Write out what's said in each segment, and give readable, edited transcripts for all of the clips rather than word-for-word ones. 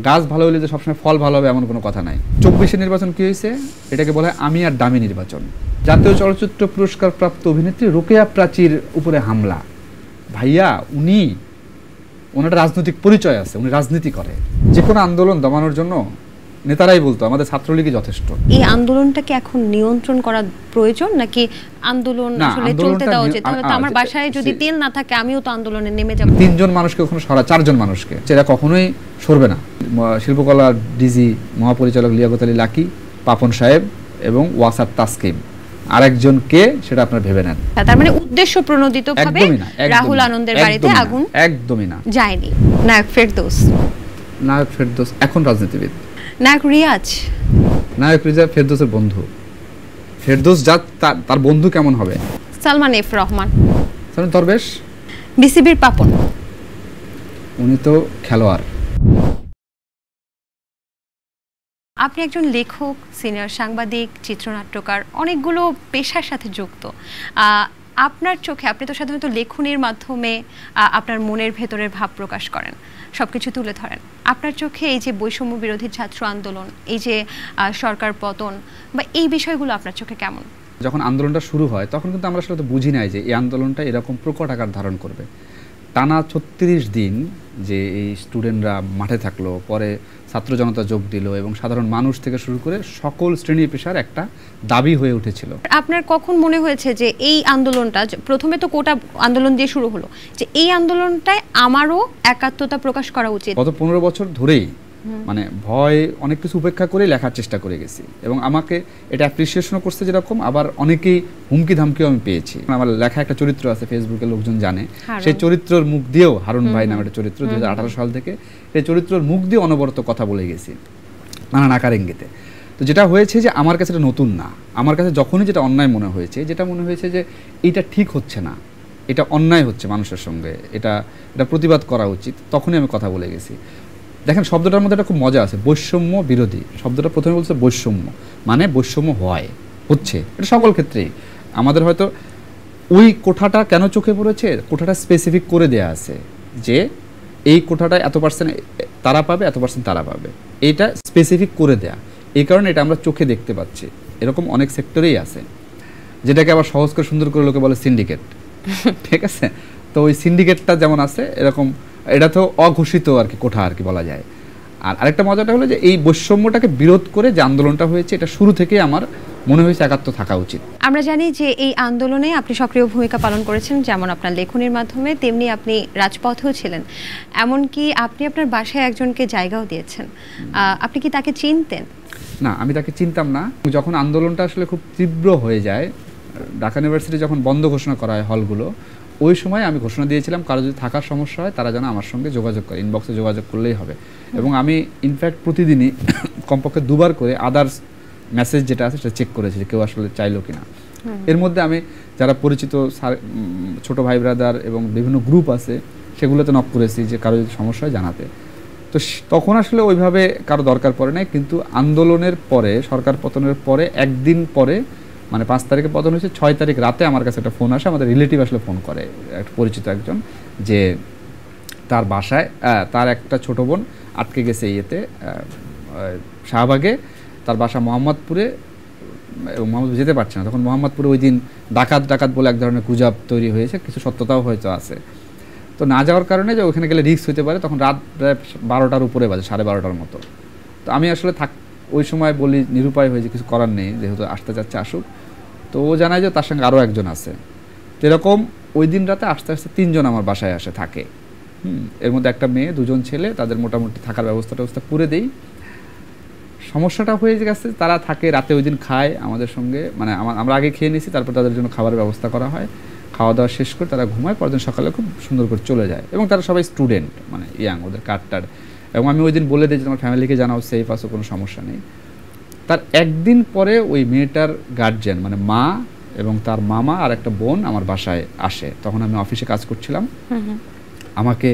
গাছ ভালো হলে যে সবসময় ফল ভালো হবে এমন কোনো কথা নাই। 24-এর নির্বাচন কি হয়েছে, এটাকে বলা হয় আমি আর দামি নির্বাচন। জাতীয় চলচ্চিত্র পুরস্কার প্রাপ্ত অভিনেত্রী রোকেয়া প্রাচীর উপরে হামলা। ভাইয়া ওনার রাজনৈতিক পরিচয় আছে, উনি রাজনীতি করে। যে কোনো আন্দোলন দমানোর জন্য নেতারাই বলতো আমাদের ছাত্রলীগই যথেষ্ট। এই আন্দোলনটাকে এখন নিয়ন্ত্রণ করা প্রয়োজন নাকি আন্দোলন আসলে চলতে দেওয়া উচিত? তাহলে তো আমার বাসায় যদি তেল না থাকে আমিও তো আন্দোলনে নেমে যাব। 3 জন মানুষকে ওখানে সরা 4 জন মানুষকে, সেটা কখনোই সরবে না। শিল্পকলা ডিজি মহাপরিচালক লিয়াকত আলী লাকি, পাপন সাহেব এবং ওয়াসার তাসকিম, আরেকজন কে সেটা আপনারা ভেবে নেন। তার মানে উদ্দেশ্য প্রণোদিতভাবে রাহুল আনন্দের বাড়িতে আগুন একদমই না, যায়নি। নায়ক ফেরদৌস এখন রাজনীতিবিদ। নায়ক রিয়াজ ফেরদৌসের বন্ধু। ফেরদৌস তার বন্ধু কেমন হবে? সালমান এফ রহমান, দরবেশ, বিসিবির পাপন, উনি তো খেলোয়াড়। আপনি একজন লেখক, সিনিয়র সাংবাদিক, চিত্রনাট্যকার, অনেকগুলো পেশার সাথে যুক্ত। আপনার চোখে, আপনি তো সাধারণত লেখনীর মাধ্যমে আপনার মনের ভেতরের ভাব প্রকাশ করেন, সবকিছু তুলে ধরেন। আপনার চোখে এই যে বৈষম্য বিরোধী ছাত্র আন্দোলন, এই যে সরকার পতন বা এই বিষয়গুলো আপনার চোখে কেমন? যখন আন্দোলনটা শুরু হয় তখন কিন্তু আমরা আসলে তো বুঝি নাই যে এই আন্দোলনটা এরকম প্রকট আকার ধারণ করবে। টানা 36 দিন যে এই স্টুডেন্টরা মাঠে থাকলো, পরে ছাত্র জনতা যোগ দিল এবং সাধারণ মানুষ থেকে শুরু করে সকল শ্রেণী পেশার একটা দাবি হয়ে উঠেছিল। আপনার কখন মনে হয়েছে যে এই আন্দোলনটা, প্রথমে তো কোটা আন্দোলন দিয়ে শুরু হলো, যে এই আন্দোলনটায় আমারও একাত্মতা প্রকাশ করা উচিত? গত 15 বছর ধরেই মানে ভয় অনেক কিছু উপেক্ষা করে লেখার চেষ্টা করে গেছি এবং আমাকে এটা অ্যাপ্রিসিয়েশনও করছে যেরকম, আবার অনেকেই হুমকি ধামকিও আমি পেয়েছি। আমার লেখা একটা চরিত্র আছে, ফেসবুকে লোকজন জানে, সেই চরিত্রের মুখ দিয়েও, হারুন ভাই নামে একটা চরিত্র 2018 সাল থেকে, এই চরিত্রের মুখ দিয়ে অনবরত কথা বলে গেছি নানান আকার ইঙ্গিতে। তো যেটা হয়েছে যে আমার কাছে এটা নতুন না, আমার কাছে যখনই যেটা অন্যায় মনে হয়েছে, যেটা মনে হয়েছে যে এটা ঠিক হচ্ছে না, এটা অন্যায় হচ্ছে মানুষের সঙ্গে, এটা প্রতিবাদ করা উচিত, তখনই আমি কথা বলে গেছি। দেখেন শব্দটার মধ্যে একটা খুব মজা আছে, বৈষম্য বিরোধী শব্দটা প্রথমে বলছে বৈষম্য, মানে বৈষম্য হচ্ছে এটা সকল ক্ষেত্রেই। আমাদের হয়তো ওই কোঠাটা কেন চোখে পড়েছে, কোঠাটা স্পেসিফিক করে দেয়া আছে যে এই কোঠাটা এত পার্সেন্ট তারা পাবে, এত পার্সেন্ট তারা পাবে, এইটা স্পেসিফিক করে দেয়া। এই কারণে এটা আমরা চোখে দেখতে পাচ্ছি। এরকম অনেক সেক্টরেই আছে, যেটাকে আবার সহজ করে সুন্দর করে লোকে বলে সিন্ডিকেট। ঠিক আছে, তো ওই সিন্ডিকেটটা যেমন আছে এরকম এটা তো অঘোষিত আর কি কোঠা আর কি বলা যায়। আর আরেকটা মজাটা হলো যে এই বৈষম্যটাকে বিরোধ করে যে আন্দোলনটা হয়েছে, এটা শুরু থেকে আমার মনে হয়েছে একাত্ম থাকা উচিত। আমরা জানি যে এই আন্দোলনে আপনি সক্রিয় ভূমিকা পালন করেছেন, যেমন আপনার লেখনীর মাধ্যমে, তেমনি আপনি রাজপথেও ছিলেন, এমনকি আপনি আপনার বাসায় একজনকে জায়গাও দিয়েছেন। আপনি কি তাকে চিনতেন? না, আমি তাকে চিনতাম না। যখন আন্দোলনটা আসলে খুব তীব্র হয়ে যায়, ঢাকা ইউনিভার্সিটি যখন বন্ধ ঘোষণা করা হয় হলগুলো, ওই সময় আমি ঘোষণা দিয়েছিলাম কারো যদি থাকার সমস্যা হয় তারা যেন আমার সঙ্গে যোগাযোগ করে, ইনবক্সে যোগাযোগ করলেই হবে। এবং আমি ইনফ্যাক্ট প্রতিদিনই কমপক্ষে 2 বার করে আদার্স মেসেজ যেটা আছে সেটা চেক করেছি যে কেউ আসলে চাইলো কিনা। এর মধ্যে আমি যারা পরিচিত ছোট ভাই ব্রাদার এবং বিভিন্ন গ্রুপ আছে সেগুলোতে নক করেছি যে কারো যদি সমস্যা হয় জানাতে। তো তখন আসলে ওইভাবে কারো দরকার পড়ে নাই, কিন্তু আন্দোলনের পরে, সরকার পতনের পরে একদিন পরে, মানে 5 তারিখে পতন হয়েছে, 6 তারিখ রাতে আমার কাছে একটা ফোন আসে, আমাদের রিলেটিভ আসলে ফোন করে, একটা পরিচিত একজন, যে তার বাসায় তার একটা ছোট বোন আটকে গেছে শাহবাগে, তার বাসা মোহাম্মদপুরে এবং মোহাম্মদপুর যেতে পারছে না। তখন মোহাম্মদপুরে ওই দিন ডাকাত বলে এক ধরনের গুজব তৈরি হয়েছে, কিছু সত্যতাও হয়তো আছে। তো না যাওয়ার কারণে যে ওখানে গেলে রিস্ক হতে পারে, তখন রাত প্রায় 12টার উপরে বাজে, 12:30টার মতো। তো আমি আসলে ওই সময় বলি নিরুপায় হয়েছে, কিছু করার নেই, যেহেতু আসতে যাচ্ছে আসুক। তো ও জানায় যে তার সঙ্গে আরও একজন আছে। তো এরকম ওই দিন রাতে আস্তে আস্তে 3 জন আমার বাসায় আসে থাকে। এর মধ্যে একটা মেয়ে, 2 জন ছেলে, তাদের মোটামুটি থাকার ব্যবস্থা করে দেই। সমস্যাটা হয়ে গেছে, তারা থাকে রাতে, ওই দিন খায় আমাদের সঙ্গে, মানে আমরা আগে খেয়ে নিয়েছি, তারপর তাদের জন্য খাবারের ব্যবস্থা করা হয়, খাওয়া দাওয়া শেষ করে তারা ঘুমায়, পরদিন সকালে খুব সুন্দর করে চলে যায়। এবং তারা সবাই স্টুডেন্ট, মানে ইয়াং, ওদের কার্ডটার। এবং আমি ওই দিন বলে দিই যে তোমার ফ্যামিলিকে জানাও, সেফ আছো, কোনো সমস্যা নেই। তার একদিন পরে ওই মেয়েটার গার্জিয়ান, মানে মা এবং তার মামা আর একটা বোন আমার বাসায় আসে। তখন আমি অফিসে কাজ করছিলাম। আমাকে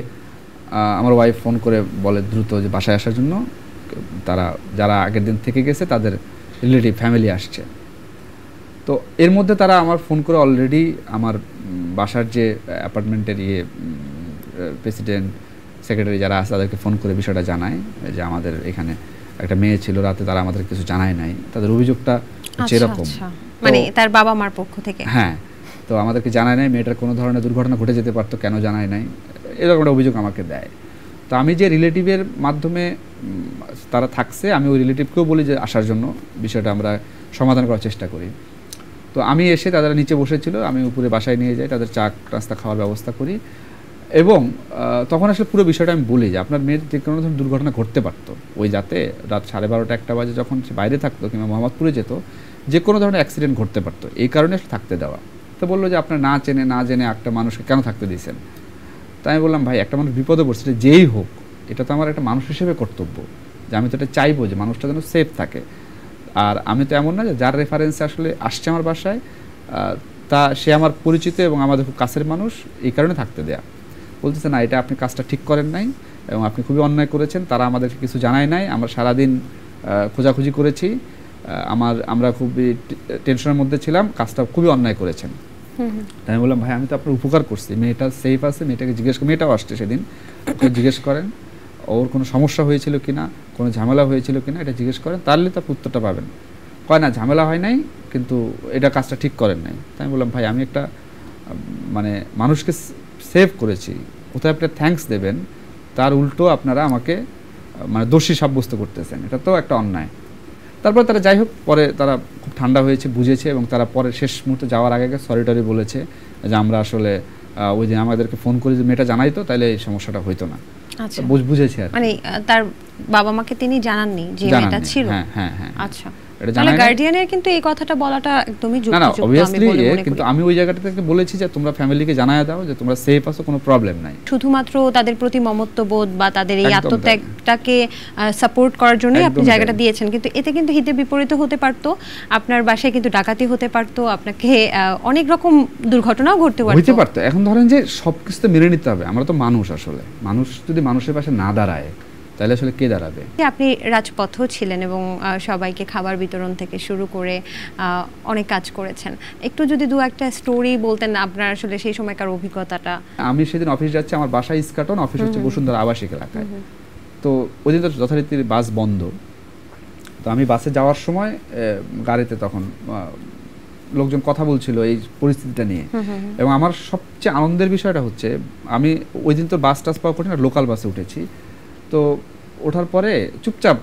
আমার ওয়াইফ ফোন করে বলে দ্রুত যে বাসায় আসার জন্য, তারা যারা আগের দিন থেকে গেছে তাদের রিলেটিভ ফ্যামিলি আসছে। তো এর মধ্যে তারা আমার ফোন করে অলরেডি আমার বাসার যে অ্যাপার্টমেন্টের প্রেসিডেন্ট, সেক্রেটারি যারা আছে তাদেরকে ফোন করে বিষয়টা জানায় যে আমাদের এখানে একটা মেয়ে ছিল, রাতে তারা আমাদের কিছু জানায় নাই। তাদের অভিযোগটা হচ্ছে এরকম, মানে তার বাবা মার পক্ষ থেকে। হ্যাঁ, তো আমাদেরকে জানায় নাই, মেয়েটার কোনো ধরনের দুর্ঘটনা ঘটে যেতে পারতো, কেন জানায় নাই, এরকম একটা অভিযোগ আমাকে দেয়। তো আমি যে রিলেটিভের মাধ্যমে তারা থাকছে, আমি ওই রিলেটিভকেও বলি যে আসার জন্য, বিষয়টা আমরা সমাধান করার চেষ্টা করি। তো আমি এসে তাদের নিচে বসেছিল, আমি উপরে বাসায় নিয়ে যাই, তাদের চা নাস্তা খাওয়ার ব্যবস্থা করি। এবং তখন আসলে পুরো বিষয়টা আমি বলি যে আপনার মেয়ের যে কোনো ধরনের দুর্ঘটনা ঘটতে পারতো, ওই যাতে রাত 12:30 1টা বাজে যখন সে বাইরে থাকতো কিংবা মোহাম্মদপুরে যেত, যে কোনো ধরনের অ্যাক্সিডেন্ট ঘটতে পারতো, এই কারণে আসলে থাকতে দেওয়া। তো বললো যে আপনার না জেনে একটা মানুষকে কেন থাকতে দিয়েছেন? তাই আমি বললাম ভাই, একটা মানুষ বিপদে পড়ছে, যেই হোক, এটা তো আমার একটা মানুষ হিসেবে কর্তব্য যে আমি তো এটা চাইবো যে মানুষটা যেন সেফ থাকে। আর আমি তো এমন না যে যার রেফারেন্সে আসলে আসছে আমার বাসায় তা সে আমার পরিচিত এবং আমাদের খুব কাছের মানুষ, এই কারণে থাকতে দেয়া। বলতেছে না, এটা আপনি কাজটা ঠিক করেন নাই এবং আপনি খুবই অন্যায় করেছেন, তারা আমাদেরকে কিছু জানায় নাই, আমরা সারাদিন খোঁজাখুঁজি করেছি, আমরা খুবই টেনশনের মধ্যে ছিলাম, কাজটা খুবই অন্যায় করেছেন। তাই আমি বললাম ভাই, আমি তো আপনার উপকার করছি, মেয়েটা সেফ আছে, মেয়েটাকে জিজ্ঞেস করেন, মেয়েটাও আসছে সেদিন, ওকে জিজ্ঞেস করেন ওর কোনো সমস্যা হয়েছিল কিনা, কোনো ঝামেলা হয়েছিল কিনা, এটা জিজ্ঞেস করেন, তাহলে তো উত্তরটা পাবেন। কয় না, ঝামেলা হয় নাই, কিন্তু এটা কাজটা ঠিক করেন নাই। তাই আমি বললাম ভাই, আমি একটা মানে মানুষকে সেভ করেছি, কোথায় আপনি থ্যাঙ্কস দেবেন, তার উল্টো আপনারা আমাকে মানে দোষী সাব্যস্ত করতেছেন, এটা তো একটা অন্যায়। তারপর তারা যাই হোক, পরে তারা খুব ঠান্ডা হয়েছে, বুঝেছে, এবং তারা পরে শেষ মুহূর্তে যাওয়ার আগে সরি টরি বলেছে যে আমরা আসলে ওই দিন আমাদেরকে ফোন করে যে মেয়েটা জানাইতো, তাহলে এই সমস্যাটা হইতো না। আচ্ছা, বুঝেছে আর মানে তার বাবা মাকে তিনি জানাননি যে মেয়েটা ছিল। হ্যাঁ। আচ্ছা, তাহলে গার্ডিয়ানের কিন্তু এই কথাটা বলাটা একদমই যুক্তিযুক্ত। না, অবভিয়াসলি, কিন্তু আমি ওই জায়গাটা থেকে বলেছি যে তোমরা ফ্যামিলিকে জানায় দাও যে তোমরা সেফ আছো, কোনো প্রবলেম নাই। শুধুমাত্র তাদের প্রতি মমত্ববোধ বা তাদের এই আত্মত্যাগটাকে সাপোর্ট করার জন্যই আপনি জায়গাটা দিয়েছেন, কিন্তু এতে কিন্তু হিতে বিপরীত হতে পারতো, আপনার বাসায় কিন্তু ডাকাতি হতে পারতো, আপনাকে অনেক রকম দুর্ঘটনাও ঘটতে পারতো। এখন ধরেন যে সবকিছু তো মেনে নিতে হবে, আমরা তো মানুষ, আসলে মানুষ যদি মানুষের পাশে না দাঁড়ায় তাহলে আসলে কে দাঁড়াবে? আপনি রাজপথেও ছিলেন এবং সবাইকে খাবার বিতরণ থেকে শুরু করে অনেক কাজ করেছেন, একটু যদি দু একটা স্টোরি বলতেন আপনার আসলে সেই সময়কার অভিজ্ঞতাটা। আমি সেদিন অফিস যাচ্ছি, আমার বাসা ইস্কাটন, অফিস হচ্ছে বসুন্ধরা আবাসিক এলাকায়। তো ওই দিন তো যথারীতি বাস বন্ধ। তো আমি বাসে যাওয়ার সময় গাড়িতে তখন লোকজন কথা বলছিল এই পরিস্থিতিটা নিয়ে, এবং আমার সবচেয়ে আনন্দের বিষয়টা হচ্ছে আমি ওই দিন তো বাস টাস পাওয়া কঠিন, লোকাল বাসে উঠেছি। তো ওঠার পরে চুপচাপ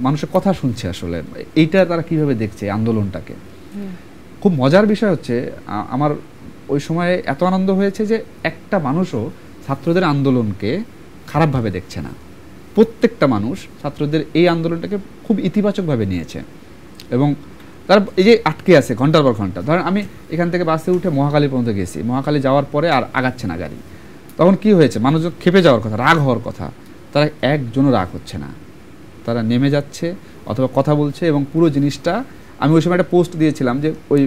মানুষের কথা শুনছে, আসলে এইটা তারা কিভাবে দেখছে আন্দোলনটাকে। খুব মজার বিষয় হচ্ছে আমার ওই সময় এত আনন্দ হয়েছে যে একটা মানুষও ছাত্রদের আন্দোলনকে খারাপভাবে দেখছে না, প্রত্যেকটা মানুষ ছাত্রদের এই আন্দোলনটাকে খুব ইতিবাচকভাবে নিয়েছে। এবং তারা এই যে আটকে আছে ঘন্টার পর ঘন্টা, ধরেন আমি এখান থেকে বাসে উঠে মহাখালী পর্যন্ত গেছি, মহাখালী যাওয়ার পরে আর আগাচ্ছে না গাড়ি, তখন কি হয়েছে, মানুষজন ক্ষেপে যাওয়ার কথা, রাগ হওয়ার কথা, তারা একজনও রাগ হচ্ছে না, তারা নেমে যাচ্ছে অথবা কথা বলছে। এবং পুরো জিনিসটা আমি ওই সময় একটা পোস্ট দিয়েছিলাম যে ওই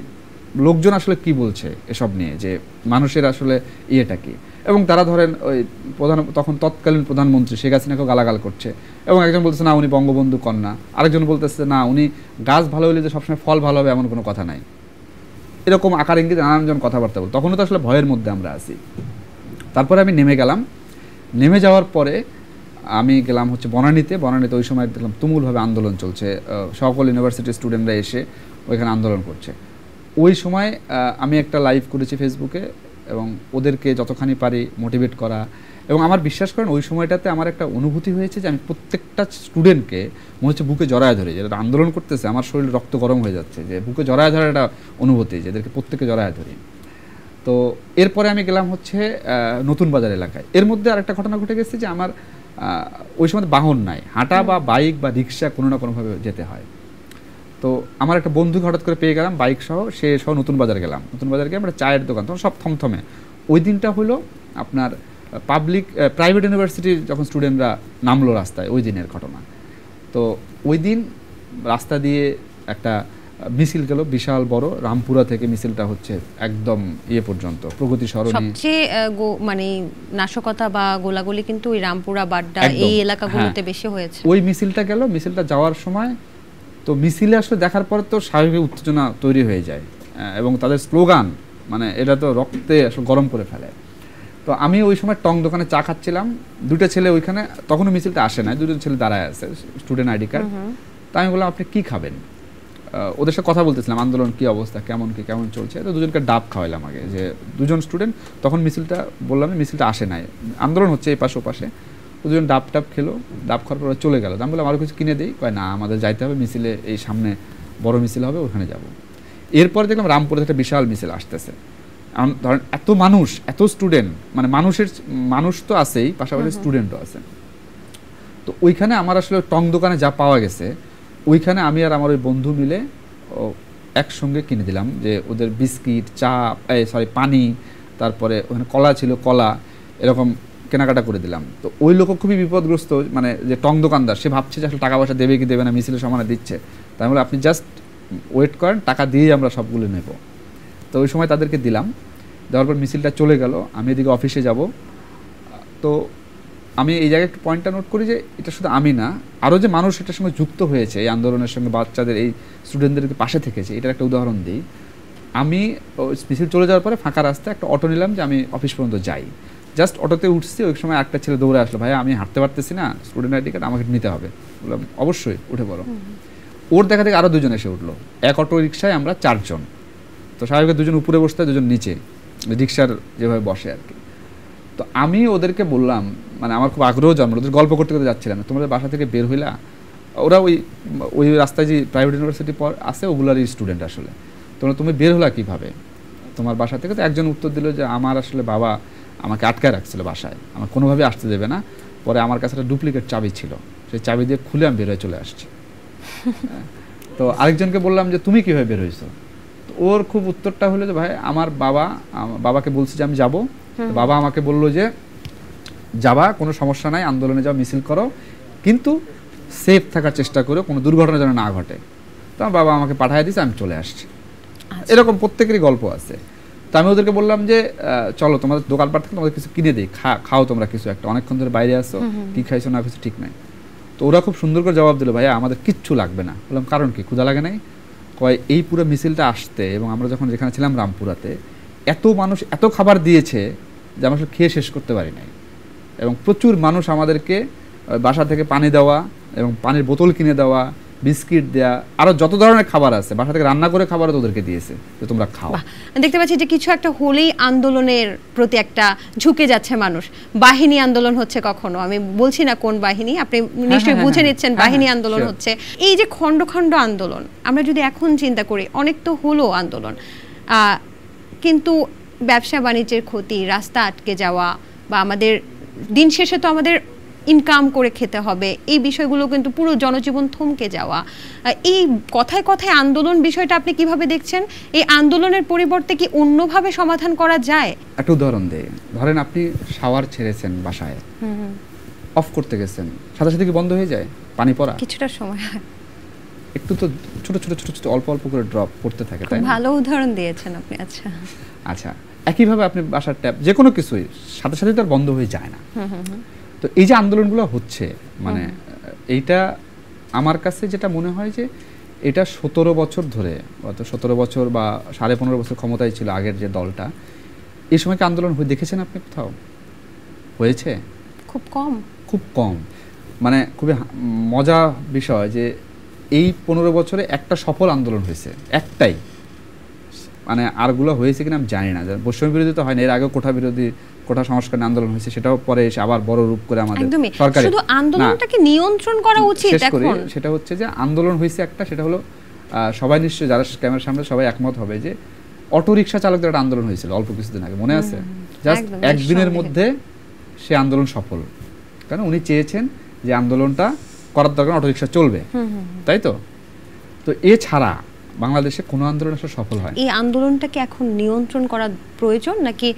লোকজন আসলে কি বলছে এসব নিয়ে, যে মানুষের আসলে ইয়েটা কি। এবং তারা ধরেন ওই তখন তৎকালীন প্রধানমন্ত্রী শেখ হাসিনাকেও গালাগাল করছে, এবং একজন বলতেছে না উনি বঙ্গবন্ধু কন্যা, আরেকজন বলতেছে না উনি গাছ ভালো হলে যে সবসময় ফল ভালো হবে এমন কোনো কথা নাই, এরকম আকার ইঙ্গিতে নানানজন কথাবার্তা বল। তখনও তো আসলে ভয়ের মধ্যে আমরা আছি। তারপরে আমি নেমে গেলাম, নেমে যাওয়ার পরে আমি গেলাম হচ্ছে বনানীতে ওই সময় দেখলাম তুমুলভাবে আন্দোলন চলছে, সকল ইউনিভার্সিটির স্টুডেন্টরা এসে ওইখানে আন্দোলন করছে। ওই সময় আমি একটা লাইভ করেছি ফেসবুকে, এবং ওদেরকে যতখানি পারি মোটিভেট করা। এবং আমার বিশ্বাস করেন ওই সময়টাতে আমার একটা অনুভূতি হয়েছে যে আমি প্রত্যেকটা স্টুডেন্টকে মনে হচ্ছে বুকে জড়ায় ধরে, যেটা আন্দোলন করতেছে আমার শরীর রক্ত গরম হয়ে যাচ্ছে, যে বুকে জড়ায় ধরার একটা অনুভূতি, যে এদেরকে প্রত্যেককে জড়ায় ধরি। তো এরপরে আমি গেলাম হচ্ছে নতুন বাজার এলাকায়। এর মধ্যে আরেকটা ঘটনা ঘটে গেছে যে আমার ওই সময় বাহন নাই, হাঁটা বা বাইক বা রিক্সা কোনো না কোনোভাবে যেতে হয়। তো আমার একটা বন্ধু হঠাৎ করে পেয়ে গেলাম বাইক সহ, সে সহ নতুন বাজার গেলাম। নতুন বাজার গিয়ে আমরা চায়ের দোকান, তখন সব থমথমে। ওই দিনটা হলো আপনার প্রাইভেট ইউনিভার্সিটির যখন স্টুডেন্টরা নামলো রাস্তায়, ওই দিনের ঘটনা। তো ওই দিন রাস্তা দিয়ে একটা মিছিল গেল বিশাল বড়, রামপুরা থেকে মিছিলটা হচ্ছে একদম পর্যন্ত প্রগতি সরণি। সবচেয়ে মানে নাশকতা বা গোলাগুলি কিন্তু ওই রামপুরা বাড্ডা এই এলাকাগুলোতে বেশি হয়েছে। ওই মিছিলটা গেল, মিছিলটা যাওয়ার সময় তো মিছিলে আসলে দেখার পর তো স্বাভাবিক উত্তেজনা তৈরি হয়ে যায়, এবং তাদের স্লোগান মানে এটা তো রক্তে আসলে গরম করে ফেলে। তো তো আমি ওই সময় টং দোকানে চা খাচ্ছিলাম, দুটো ছেলে ওইখানে, তখনও মিছিলটা আসে না, দুটো ছেলে দাঁড়ায় আছে, স্টুডেন্ট আইডি কার্ড। তো আমি বললাম আপনি কি খাবেন, ওদের সাথে কথা বলতেছিলাম আন্দোলন কি অবস্থা, কেমন চলছে। তো দুজনকে ডাব খাওয়াইলাম আগে, যে দুজন স্টুডেন্ট, তখন মিছিলটা বললাম মিছিলটা আসে নাই, আন্দোলন হচ্ছে এই পাশে ও পাশে। দুজন ডাব খেলো, ডাব খাওয়ার পর চলে গেল। আমি বললাম আরও কিছু কিনে দিই, কয় না আমাদের যাইতে হবে মিছিলে, এই সামনে বড় মিছিল হবে ওখানে যাব। এরপরে দেখলাম রামপুরে একটা বিশাল মিছিল আসতেছে, ধরেন এত মানুষ, এত স্টুডেন্ট, মানে মানুষ তো আছেই, পাশাপাশি স্টুডেন্টও আছে। তো ওইখানে আমার আসলে টং দোকানে যা পাওয়া গেছে, ওইখানে আমি আর আমার ওই বন্ধু মিলে একসঙ্গে কিনে দিলাম, যে ওদের বিস্কিট, চা, পানি, তারপরে ওখানে কলা ছিল, কলা, এরকম কেনাকাটা করে দিলাম। তো ওই লোক খুবই বিপদগ্রস্ত, মানে যে টং দোকানদার, সে ভাবছে যে আসলে টাকা পয়সা দেবে কি দেবে না, মিছিলের সমানে দিচ্ছে। তাই বলে আপনি জাস্ট ওয়েট করেন, টাকা দিয়েই আমরা সবগুলো নেব। তো ওই সময় তাদেরকে দিলাম, দেওয়ার পর মিছিলটা চলে গেল, আমি এদিকে অফিসে যাব। তো আমি এই জায়গায় একটু পয়েন্টটা নোট করি যে এটা শুধু আমি না, আরও যে মানুষ এটার সঙ্গে যুক্ত হয়েছে, এই আন্দোলনের সঙ্গে, বাচ্চাদের, এই স্টুডেন্টদেরকে পাশে থেকেছে, এটার একটা উদাহরণ দিই। আমি মিছিল চলে যাওয়ার পরে ফাঁকা রাস্তায় একটা অটো নিলাম যে আমি অফিস পর্যন্ত যাই। জাস্ট অটোতে উঠছি, ওই সময় একটা ছেলে দৌড়ে আসলো, ভাই আমি হাঁটতে পারতেছি না, স্টুডেন্ট আইডি কার্ড আমাকে নিতে হবে। বললাম অবশ্যই, উঠে পড়ো। ওর দেখা থেকে আরও দুজন এসে উঠলো, এক অটো রিক্সায় আমরা 4 জন। তো স্বাভাবিক দুজন উপরে বসতে হয়, দুজন নিচে, রিক্সার যেভাবে বসে আর কি। তো আমি ওদেরকে বললাম, মানে আমার খুব আগ্রহ জন্মল, ওদের গল্প করতে করতে যাচ্ছিলাম, তোমাদের বাসা থেকে বের হইলা, ওরা ওই রাস্তায় যে প্রাইভেট ইউনিভার্সিটি আছে ওগুলারই স্টুডেন্ট আসলে, তুমি বের হলা কীভাবে তোমার বাসা থেকে? তো একজন উত্তর দিল যে আমার আসলে বাবা আমাকে আটকায় রাখছিল বাসায়, আমার কোনোভাবে আসতে দেবে না, পরে আমার কাছে একটা ডুপ্লিকেট চাবি ছিল, সেই চাবি দিয়ে খুলে আমি বের হয়ে চলে আসছি। তো আরেকজনকে বললাম যে তুমি কীভাবে বের হয়েছো? তো ওর খুব উত্তরটা হলো যে ভাই আমার বাবাকে বলছি যে আমি যাব, বাবা আমাকে বললো যে যাবা, কোনো সমস্যা নাই, আন্দোলনে যাও, মিছিল করো, কিন্তু সেফ থাকার চেষ্টা করো, কোনো দুর্ঘটনা যেন না ঘটে। তো আমার বাবা আমাকে পাঠিয়ে দিয়েছে, আমি চলে আসছি। এরকম প্রত্যেকেরই গল্প আছে। তো আমি ওদেরকে বললাম যে চলো তোমাদের দোকানপাট থেকে তোমাদের কিছু কিনে দিই, খাও তোমরা কিছু একটা, অনেকক্ষণ ধরে বাইরে আসো, কি খাইছো না কিছু ঠিক নাই। তো ওরা খুব সুন্দর করে জবাব দিল, ভাইয়া আমাদের কিচ্ছু লাগবে না। বললাম কারণ কি, ক্ষুধা লাগে নাই? কয় এই পুরো মিছিলটা আসতে এবং আমরা যখন যেখানে ছিলাম রামপুরাতে, এত মানুষ এত খাবার দিয়েছে যে আমরা খেয়ে শেষ করতে পারি নাই, এবং প্রচুর মানুষ আমাদেরকে বাসা থেকে পানি দেওয়া এবং পানির বোতল কিনে দেওয়া, বিস্কিট দেয়া, আরো যত ধরনের খাবার আছে বাসা থেকে রান্না করে খাবার ওদেরকে দিয়েছে যে তোমরা খাও। দেখতে পাচ্ছি যে কিছু একটা হলেই আন্দোলনের প্রতি একটা ঝুঁকে যাচ্ছে মানুষ। বাহিনী আন্দোলন হচ্ছে, কখনো আমি বলছি না কোন বাহিনী, আপনি নিশ্চয়ই বুঝে নিচ্ছেন বাহিনী আন্দোলন হচ্ছে। এই যে খণ্ড খণ্ড আন্দোলন, আমরা যদি এখন চিন্তা করি, অনেক তো হলো আন্দোলন, কিন্তু ব্যবসা বাণিজ্যের ক্ষতি, রাস্তা আটকে যাওয়া, বা আমাদের দিন শেষে তো আমাদের ইনকাম করে খেতে হবে, এই বিষয়গুলো কিন্তু পুরো জনজীবন থমকে যাওয়া। এই কথায় কথায় আন্দোলন বিষয়টা আপনি কিভাবে দেখছেন? এই আন্দোলনের পরিবর্তে কি অন্যভাবে সমাধান করা যায়? একটা উদাহরণ দেই, ধরেন আপনি শাওয়ার ছেড়েছেন বাসায়, অফ করতে গেছেন, সাথে সাথে কি বন্ধ হয়ে যায় পানি পড়া? কিছুটা সময় একটু তো ছোট ছোট ছোট ছোট অল্প অল্প করে ড্রপ পড়তে থাকে, তাই না? ভালো উদাহরণ দিয়েছেন আপনি। আচ্ছা আচ্ছা, একইভাবে আপনি বাসার ট্যাপ যে কোনো কিছুই সাথে সাথে তো আর বন্ধ হয়ে যায় না। তো এই যে আন্দোলনগুলো হচ্ছে, মানে এইটা আমার কাছে যেটা মনে হয় যে এটা 17 বছর ধরে, অত 17 বছর বা 15.5 বছর ক্ষমতায় ছিল আগের যে দলটা, এই সময় কি আন্দোলন হয়ে দেখেছেন আপনি কোথাও? হয়েছে খুব কম, খুব কম। মানে খুবই মজা বিষয় যে এই 15 বছরে একটা সফল আন্দোলন হয়েছে, একটাই। মানে আরগুলো হয়েছে কিনা আমি জানি না। বৈষম্য বিরোধী তো হয় না, এর আগেও কোটা সংস্কার আন্দোলন হয়েছে, সেটাও পরে এসে আবার বড় রূপ করে আমাদের সরকারি। শুধু আন্দোলনটাকে নিয়ন্ত্রণ করা উচিত এখন। সেটা হচ্ছে যে আন্দোলন হয়েছে একটা, সেটা হলো সবাই নিশ্চয়ই যারা ক্যামেরার সামনে সবাই একমত হবে যে অটো রিক্সা চালকদের একটা আন্দোলন হয়েছিল অল্প কিছুদিন আগে, মনে আছে? জাস্ট একদিনের মধ্যে সে আন্দোলন সফল, কারণ উনি চেয়েছেন যে আন্দোলনটা করার দরকার, অটো রিক্সা চলবে, তাই তো? তো এছাড়া বাংলাদেশে কোনো আন্দোলন আসলে সফল হয়। এই আন্দোলনটাকে এখন নিয়ন্ত্রণ করা প্রয়োজন, নাকি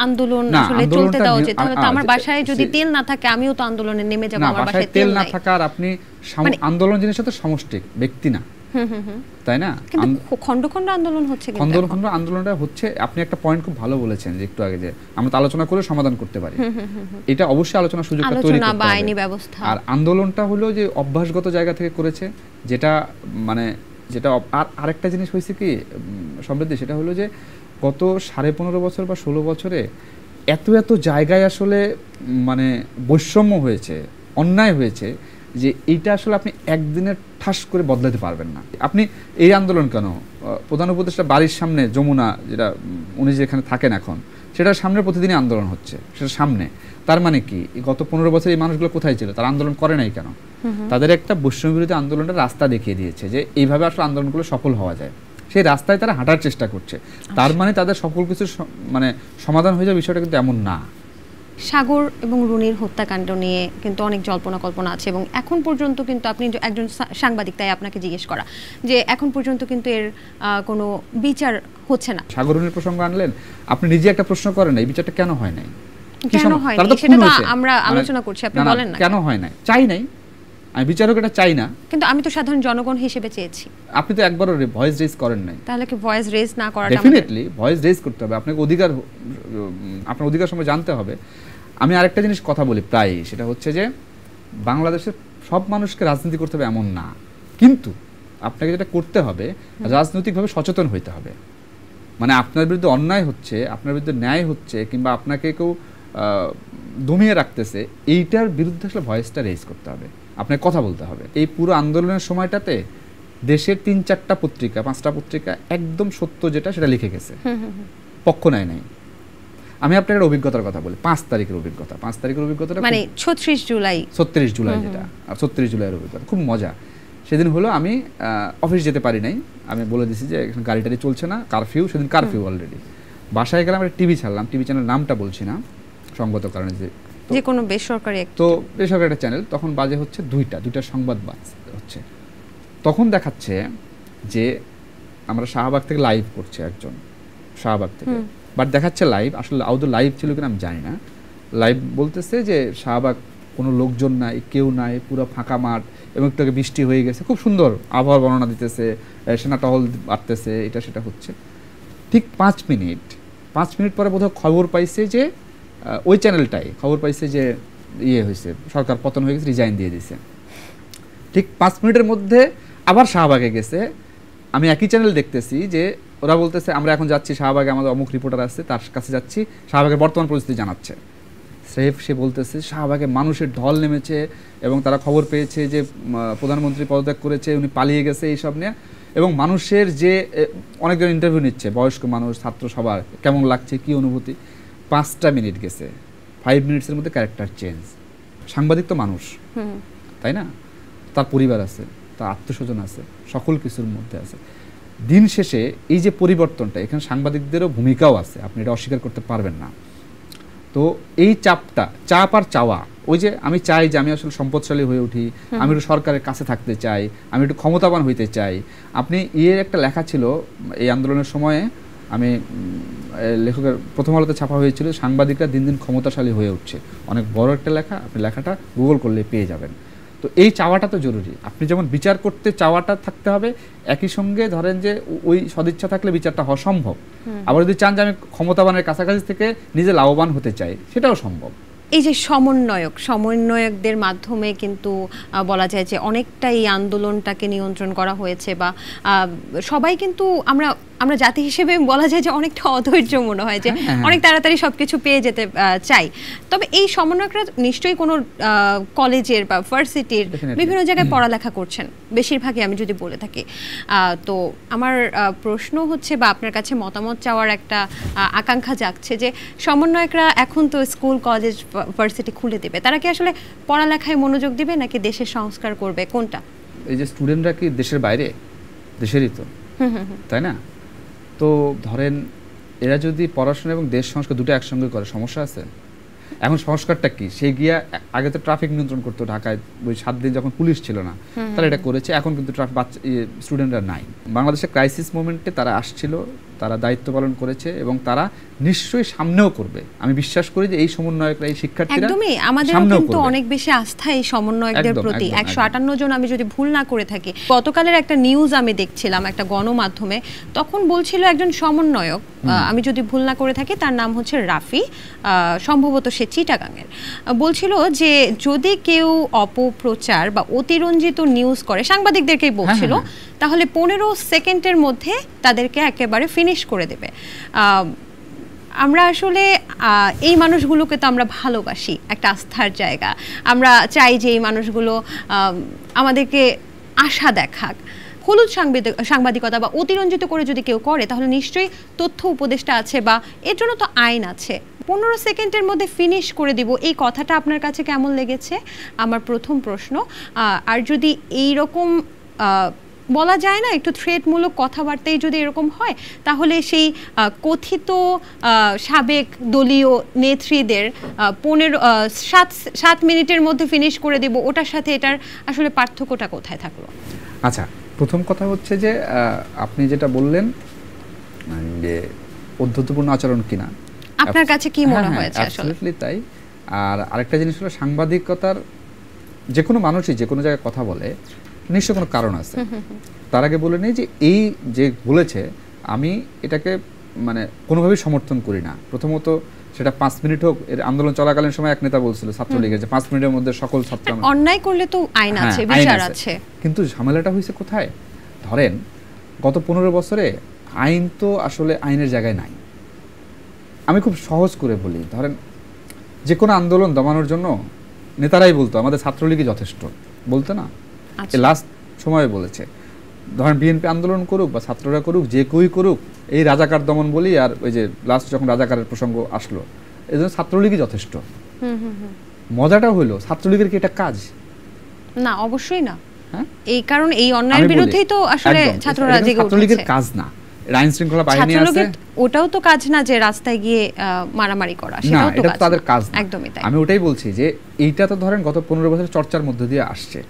আন্দোলন আসলে চলতে দেওয়া উচিত? তাহলে তো আমার বাসায় যদি তেল না থাকে আমিও তো আন্দোলনে নেমে যাব, আমার বাসায় তেল না থাকা। আর আপনি আন্দোলন জিনিসটা তো সমষ্টিক, ব্যক্তি না, তাই না? খণ্ড খণ্ড আন্দোলন হচ্ছে, খণ্ড খণ্ড আন্দোলনটা হচ্ছে। আপনি একটা পয়েন্ট খুব ভালো বলেছেন যে একটু আগে, যে আমরা তো আলোচনা করে সমাধান করতে পারি, এটা অবশ্যই আলোচনার সুযোগটা তৈরি করতে হবে, আইনি ব্যবস্থা। আর আন্দোলনটা হলো যে অভ্যাসগত জায়গা থেকে করেছে, যেটা মানে যেটা। আর আরেকটা জিনিস হয়েছে কি সমৃদ্ধি, সেটা হলো যে গত 15.5 বছর বা 16 বছরে এত এত জায়গায় আসলে মানে বৈষম্য হয়েছে, অন্যায় হয়েছে, যে এইটা আসলে আপনি একদিনে ঠাস করে বদলাতে পারবেন না। আপনি এই আন্দোলন কেন, প্রধান উপদেষ্টা বাড়ির সামনে যমুনা, যেটা উনি যেখানে থাকেন এখন, সেটার সামনে প্রতিদিনই আন্দোলন হচ্ছে, সেটার সামনে। তার মানে কি গত 15 বছর এই মানুষগুলো কোথায় ছিল? তারা আন্দোলন করে নাই কেন? তাদের একটা বৈষম্য বিরোধী আন্দোলনের রাস্তা দেখিয়ে দিয়েছে যে এইভাবে আসলে আন্দোলনগুলো সফল হওয়া যায়। সেই রাস্তায় তারা হাঁটার চেষ্টা করছে। তার মানে তাদের সকল কিছু মানে সমাধান হয়ে যাবে, বিষয়টা কিন্তু এমন না। সাগর এবং রুনির হত্যাকাণ্ড নিয়ে কিন্তু অনেক জল্পনা কল্পনা আছে, এবং এখন পর্যন্ত কিন্তু আপনি একজন সাংবাদিক, তাই আপনাকে জিজ্ঞেস করা যে এখন পর্যন্ত কিন্তু এর কোনো বিচার হচ্ছে না। সাগর রুনির প্রসঙ্গ আনলেন, আপনি নিজে একটা প্রশ্ন করেন, এই বিচারটা কেন হয় নাই? কেন হয় না সেটা তো আমরা আলোচনা করছি, আপনি বলেন না কেন হয় নাই? চাই নাই, আমি বিচারক এটা চাই না, কিন্তু আমি তো সাধারণ জনগণ হিসেবে চেয়েছি। আপনি তো একবারও ভয়েস রেজ করেন নাই। তাহলে কি ভয়েস রেজ না করাটা? ডেফিনেটলি ভয়েস রেজ করতে হবে, আপনাকে অধিকার, আপনার অধিকার সম্পর্কে জানতে হবে। আমি আরেকটা জিনিস কথা বলি প্রায়, সেটা হচ্ছে যে বাংলাদেশের সব মানুষকে রাজনীতি করতে হবে এমন না, কিন্তু আপনাকে যেটা করতে হবে রাজনৈতিকভাবে সচেতন হইতে হবে। মানে আপনার বিরুদ্ধে অন্যায় হচ্ছে, আপনার বিরুদ্ধে ন্যায় হচ্ছে, কিংবা আপনাকে কেউ দমিয়ে রাখতেছে, এইটার বিরুদ্ধে আসলে ভয়েসটা রেজ করতে হবে, আপনাকে কথা বলতে হবে। এই পুরো আন্দোলনের সময়টাতে দেশের 3-4টা পত্রিকা, 5টা পত্রিকা একদম সত্য যেটা সেটা লিখে গেছে, পক্ষ নেয় নাই। আমি আপনার একটা অভিজ্ঞতার কথা বলি, 5 তারিখের অভিজ্ঞতা। 5 তারিখের অভিজ্ঞতাটা মানে 36 জুলাই, 36 জুলাই যেটা, 36 জুলাইয়ের অভিজ্ঞতা খুব মজা। সেদিন হলো আমি অফিস যেতে পারি নাই, আমি বলে দিছি যে এখানে গাড়ি টাড়ি চলছে না, কারফিউ, সেদিন কারফিউ অলরেডি। বাসায় গেলাম, একটা টিভি ছাড়লাম, টিভি চ্যানেল নামটা বলছি না সঙ্গত কারণে, যে কোনো বেসরকারি, তো বেসরকারি একটা চ্যানেল। তখন বাজে হচ্ছে 2টা সংবাদ হচ্ছে। তখন দেখাচ্ছে যে আমরা শাহবাগ থেকে লাইভ করছে একজন, শাহবাগ থেকে, বাট দেখাচ্ছে লাইভ, আসলে আদৌ লাইভ ছিল কিনা আমি জানি না। লাইভ বলতেছে যে শাহবাগ কোনো লোকজন নাই, কেউ নাই, পুরো ফাঁকা মাঠ, এবং একটু আগে বৃষ্টি হয়ে গেছে, খুব সুন্দর আবহাওয়ার বর্ণনা দিতেছে, সেনা টহল বাড়তেছে, এটা সেটা হচ্ছে। ঠিক 5 মিনিট পরে বোধহয় খবর পাইছে যে ওই চ্যানেলটাই খবর পাইছে যে ইয়ে হয়েছে, সরকার পতন হয়ে গেছে, রিজাইন দিয়ে দিছে। ঠিক 5 মিনিটের মধ্যে আবার শাহবাগে গেছে। আমি একই চ্যানেল দেখতেছি যে ওরা বলতেছে আমরা এখন যাচ্ছি শাহবাগে, আমাদের অমুক রিপোর্টার আছে, তার কাছে যাচ্ছি, শাহবাগের বর্তমান পরিস্থিতি জানাচ্ছে। সে বলতেছে শাহবাগে মানুষের ঢল নেমেছে, এবং তারা খবর পেয়েছে যে প্রধানমন্ত্রী পদত্যাগ করেছে, উনি পালিয়ে গেছে, এইসব নিয়ে। এবং মানুষের যে অনেকজন ইন্টারভিউ নিচ্ছে, বয়স্ক মানুষ, ছাত্র, সবার কেমন লাগছে, কি অনুভূতি। 5টা মিনিট গেছে, 5 মিনিটসের মধ্যে ক্যারেক্টার চেঞ্জ। সাংবাদিক তো মানুষ, তাই না? তার পরিবার আছে, তার আত্মস্বজন আছে, সকল কিছুর মধ্যে আছে। দিন শেষে এই যে পরিবর্তনটা, এখানে সাংবাদিকদেরও ভূমিকাও আছে, আপনি এটা অস্বীকার করতে পারবেন না। তো এই চাপ আর চাওয়া, ওই যে আমি চাই যে আমি আসলে সম্পদশালী হয়ে উঠি, আমি একটু সরকারের কাছে থাকতে চাই, আমি একটু ক্ষমতাবান হইতে চাই। আপনি একটা লেখা ছিল এই আন্দোলনের সময়ে, আমি লেখকের প্রথম আলোতে ছাপা হয়েছিল, সাংবাদিকরা দিন দিন ক্ষমতাশালী হয়ে উঠছে, অনেক বড় একটা লেখা, আপনি লেখাটা গুগল করলে পেয়ে যাবেন। তো এই চাওয়াটা তো জরুরি, আপনি যেমন বিচার করতে চাওয়াটা থাকতে হবে, একই সঙ্গে ধরেন যে ওই সদিচ্ছা থাকলে বিচারটা হওয়া সম্ভব। আবার যদি চান যে আমি ক্ষমতাবানের কাছাকাছি থেকে নিজে লাভবান হতে চাই, সেটাও সম্ভব। এই যে সমন্বয়কদের মাধ্যমে কিন্তু বলা যায় যে অনেকটা এই আন্দোলনটাকে নিয়ন্ত্রণ করা হয়েছে, বা সবাই কিন্তু আমরা জাতি হিসেবে বলা যায় যে অনেকটা অধৈর্য মনে হয়, যে অনেক তাড়াতাড়ি সবকিছু পেয়ে যেতে চাই। তবে এই সমন্বয়করা নিশ্চয়ই কোনো কলেজের বা ভার্সিটির বিভিন্ন জায়গায় পড়ালেখা করছেন, বেশিরভাগই আমি যদি বলে থাকি। তো আমার প্রশ্ন হচ্ছে, বা আপনার কাছে মতামত চাওয়ার একটা আকাঙ্ক্ষা জাগছে, যে সমন্বয়করা এখন তো স্কুল, কলেজ, ভার্সিটি খুলে দেবে, তারা কি আসলে পড়ালেখায় মনোযোগ দিবে নাকি দেশের সংস্কার করবে, কোনটা? এই যে স্টুডেন্টরা কি দেশের বাইরে? দেশেরই তো, তাই না? তো ধরেন এরা যদি পড়াশোনা এবং দেশ সংস্কার দুটো একসঙ্গে করে, সমস্যা আছে? এখন সংস্কারটা কি? সে গিয়া আগে তো ট্রাফিক নিয়ন্ত্রণ করতো ঢাকায়, ওই 7 দিন যখন পুলিশ ছিল না, তারা এটা করেছে। এখন কিন্তু স্টুডেন্টরা নাই। বাংলাদেশের ক্রাইসিস মোমেন্টে তারা আসছিল, তারা দায়িত্ব পালন করেছে, এবং তারা নিশ্চয়ই সামনেও করবে। আমি বিশ্বাস করি যে এই সমন্বয়করা, এই শিক্ষার্থীরা একদমই, আমাদের কিন্তু অনেক বেশি আস্থা এই সমন্বয়কদের প্রতি। 158 জন আমি যদি ভুল না করে থাকি। গতকালের একটা নিউজ আমি দেখছিলাম একটা গণমাধ্যমে, তখন বলছিল একজন সমন্বয়ক, আমি যদি ভুল না করে থাকি, তার নাম হচ্ছে রাফি, সম্ভবত সে চিটাগাংয়ের, বলছিল যে যদি কেউ অপপ্রচার বা অতিরঞ্জিত নিউজ করে, সাংবাদিকদেরকেই বলছিল, তাহলে 15 সেকেন্ডের মধ্যে তাদেরকে একেবারে ফিনিশ করে দেবে। আমরা আসলে এই মানুষগুলোকে তো আমরা ভালোবাসি, একটা আস্থার জায়গা। আমরা চাই যে এই মানুষগুলো আমাদেরকে আশা দেখাক। হলুদ সাংবাদিকতা বা অতিরঞ্জিত করে যদি কেউ করে তাহলে নিশ্চয়ই তথ্য উপদেষ্টা আছে বা এর জন্য তো আইন আছে। 15 সেকেন্ডের মধ্যে ফিনিশ করে দিব, এই কথাটা আপনার কাছে কেমন লেগেছে আমার প্রথম প্রশ্ন। আর যদি এই রকম বলা যায় না একটু থ্রেটমূলক কথাবার্তায় যদি এরকম হয় তাহলে সেই কথিত সাবেক দলীয় নেত্রীদের 7 মিনিটের মধ্যে ফিনিশ করে দেব, ওটার সাথে এটার আসলে পার্থক্যটা কোথায় থাকলো? আচ্ছা, প্রথম কথা হচ্ছে যে আপনি যেটা বললেন যে অধ্যত্বপূর্ণ আচরণ কিনা, আপনার কাছে কি মনে হয়েছে? আসলে তাই। আর আরেকটা জিনিস হলো সাংবাদিকতার যে কোনো মানুষই যে কোনো জায়গায় কথা বলে নিশ্চয় কোনো কারণ আছে। তার আগে বলে নেই যে এই যে বলেছে আমি এটাকে মানে কোনোভাবেই সমর্থন করি না। প্রথমত সেটা 5 মিনিট হোক, এর আন্দোলন চলাকালীন সময় এক নেতা বলছিল ছাত্রলীগের যে 5 মিনিটের মধ্যে সকল ছাত্র অন্যায় করলে তো আইন আছে, বিচার আছে। কিন্তু ঝামেলাটা হয়েছে কোথায়? ধরেন গত 15 বছরে আইন তো আসলে আইনের জায়গায় নাই। আমি খুব সহজ করে বলি, ধরেন যে কোনো আন্দোলন দমানোর জন্য নেতারাই বলতো আমাদের ছাত্রলীগই যথেষ্ট, বলতো না? লাস্ট সময়ে বলেছে ধরেন বিএনপি আন্দোলন করুক বা ছাত্ররা করুক, যে কেউই করুক, এই রাজাকার দমন বলি। আর ওই যে লাস্ট যখন রাজাকারের প্রসঙ্গ আসলো, এই জন্য ছাত্রলীগই যথেষ্ট। মজাটা হইলো ছাত্রলীগের কি এটা কাজ? না, অবশ্যই না। এই কারণ এই অন্যায়ের বিরুদ্ধেই তো আসলে ছাত্ররা জেগে উঠেছে। ছাত্রলীগের কাজ না, আইন শৃঙ্খলা বাহিনী আছে, ওটাও তো কাজ না যে রাস্তায় গিয়ে মারামারি করা, সেটাও তো কাজ, তাদের কাজ না। একদমই তাই। আমি ওটাই বলছি যে এইটা তো ধরেন গত 15 বছরের চর্চার মধ্যে দিয়ে আসছে।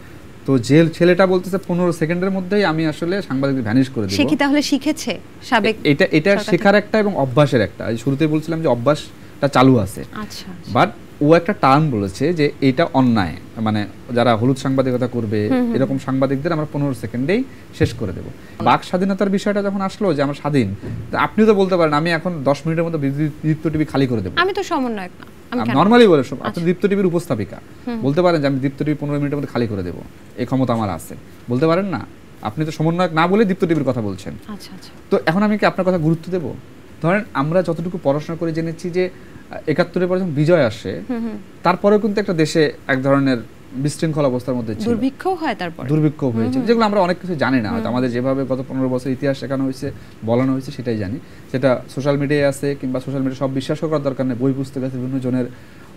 তো জেল ছেলেটা বলতেছে 15 সেকেন্ডের মধ্যেই আমি আসলে সাংবাদিকদের ভ্যানিশ করে দেব। সে কি তাহলে শিখেছে? সাবেক এটা শেখার একটা এবং অভ্যাসের একটা, শুরুতেই বলছিলাম যে অভ্যাসটা চালু আছে। আচ্ছা, বাট ও একটা টার্ম বলেছে যে এটা অন্যায়, মানে যারা হলুদ সাংবাদিকতা করবে এরকম সাংবাদিকদের আমরা 15 সেকেন্ডেই শেষ করে দেব। বাক স্বাধীনতার বিষয়টা যখন আসলো যে আমরা স্বাধীন, আপনিও তো বলতে পারেন আমি এখন 10 মিনিটের মধ্যে দীপ্ত টিভি খালি করে দেব। আমি তো সমন্বয়ক না, নরমালি বলে আপনি দীপ্ত টিভির উপস্থাপিকা, বলতে পারেন যে আমি দীপ্ত টিভি 15 মিনিটের মধ্যে খালি করে দেব, এই ক্ষমতা আমার আছে, বলতে পারেন না? আপনি তো সমন্বয়ক না বলে দীপ্ত টিভির কথা বলছেন। আচ্ছা আচ্ছা। তো এখন আমি কি আপনার কথা গুরুত্ব দেব? ধরেন আমরা যতটুকু পড়াশোনা করে জেনেছি যে 71-এর পর যখন বিজয় আসে তারপরেও কিন্তু একটা দেশে এক ধরনের বিশৃঙ্খল অবস্থার মধ্যে ছিল, দুর্ভিক্ষও হয়, তারপর দুর্ভিক্ষ হয়েছে, যেগুলো আমরা অনেক কিছু জানি না। হয়তো আমাদের যেভাবে গত 15 বছর ইতিহাস শেখানো হয়েছে, বলানো হয়েছে, সেটাই জানি। সেটা সোশ্যাল মিডিয়ায় আছে কিংবা সোশ্যাল মিডিয়া সব বিশ্বাস করার দরকার নেই, বই পুস্তক আছে বিভিন্ন জনের,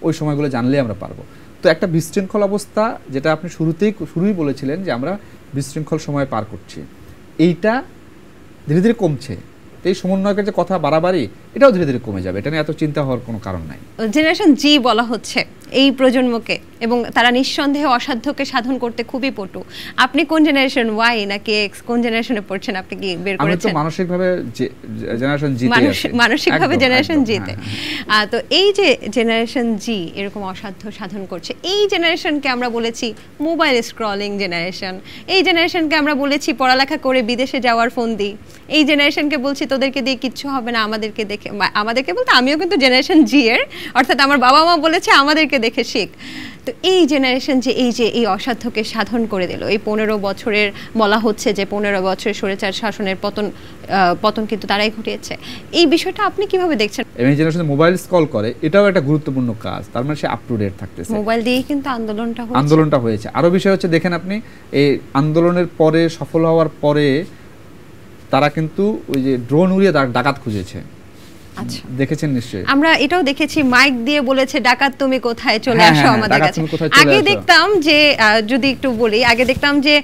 ওই সময়গুলো জানলেই আমরা পারবো। তো একটা বিশৃঙ্খল অবস্থা, যেটা আপনি শুরুই বলেছিলেন যে আমরা বিশৃঙ্খল সময় পার করছি, এইটা ধীরে ধীরে কমছে। এই সমন্বয়কের যে কথা বাড়াবাড়ি, এটাও ধীরে ধীরে কমে যাবে, এটা নিয়ে এত চিন্তা হওয়ার কোনো কারণ নাই। জেনারেশন জি বলা হচ্ছে এই প্রজন্মকে, এবং তারা নিঃসন্দেহে অসাধ্যকে সাধন করতে খুবই পটু। আপনি কোন জেনারেশন, ওয়াই নাকি এক্স, কোন জেনারেশনে পড়ছেন? আপনি কি বের করেছেন? আমি তো মানসিকভাবে জেনারেশন জি তে আছি, মানসিকভাবে জেনারেশন জি তে। তো এই যে জেনারেশন জি এরকম অসাধ্য সাধন করছে, এই জেনারেশনকে আমরা বলেছি মোবাইল স্ক্রলিং জেনারেশন, এই জেনারেশনকে আমরা বলেছি পড়ালেখা করে বিদেশে যাওয়ার ফন্দি, এই জেনারেশনকে বলছি তোদেরকে দিয়ে কিচ্ছু হবে না, আমাদেরকে দেখে, আমাদেরকে বলতে আমিও কিন্তু জেনারেশন জি এর, অর্থাৎ আমার বাবা মা বলেছে আমাদেরকে দেখে শিখ। তো এই জেনারেশন যে এই অসাধ্যকে সাধন করে দিল, এই 15 বছরের বলা হচ্ছে যে 15 বছরের স্বৈরাচার শাসনের পতন কিন্তু তারাই ঘটিয়েছে, এই বিষয়টা আপনি কিভাবে দেখছেন? এই জেনারেশন মোবাইল স্ক্রল করে, এটাও একটা গুরুত্বপূর্ণ কাজ, তার মানে সে আপ টু ডেট থাকতেছে। মোবাইল দিয়েই কিন্তু আন্দোলনটা হয়েছে। আরো বিষয় হচ্ছে দেখেন আপনি, এই আন্দোলনের পরে সফল হওয়ার পরে তারা কিন্তু ওই যে ড্রোন উড়িয়ে ডাকাত খুঁজেছে। আচ্ছা, দেখেছেন নিশ্চয়ই। আমরা এটাও দেখেছি, মাইক দিয়ে বলেছে ডাকাত তুমি কোথায়, চলে আসো আমাদের কাছে। আগে দেখতাম যে, যদি একটু বলি, আগে দেখতাম যে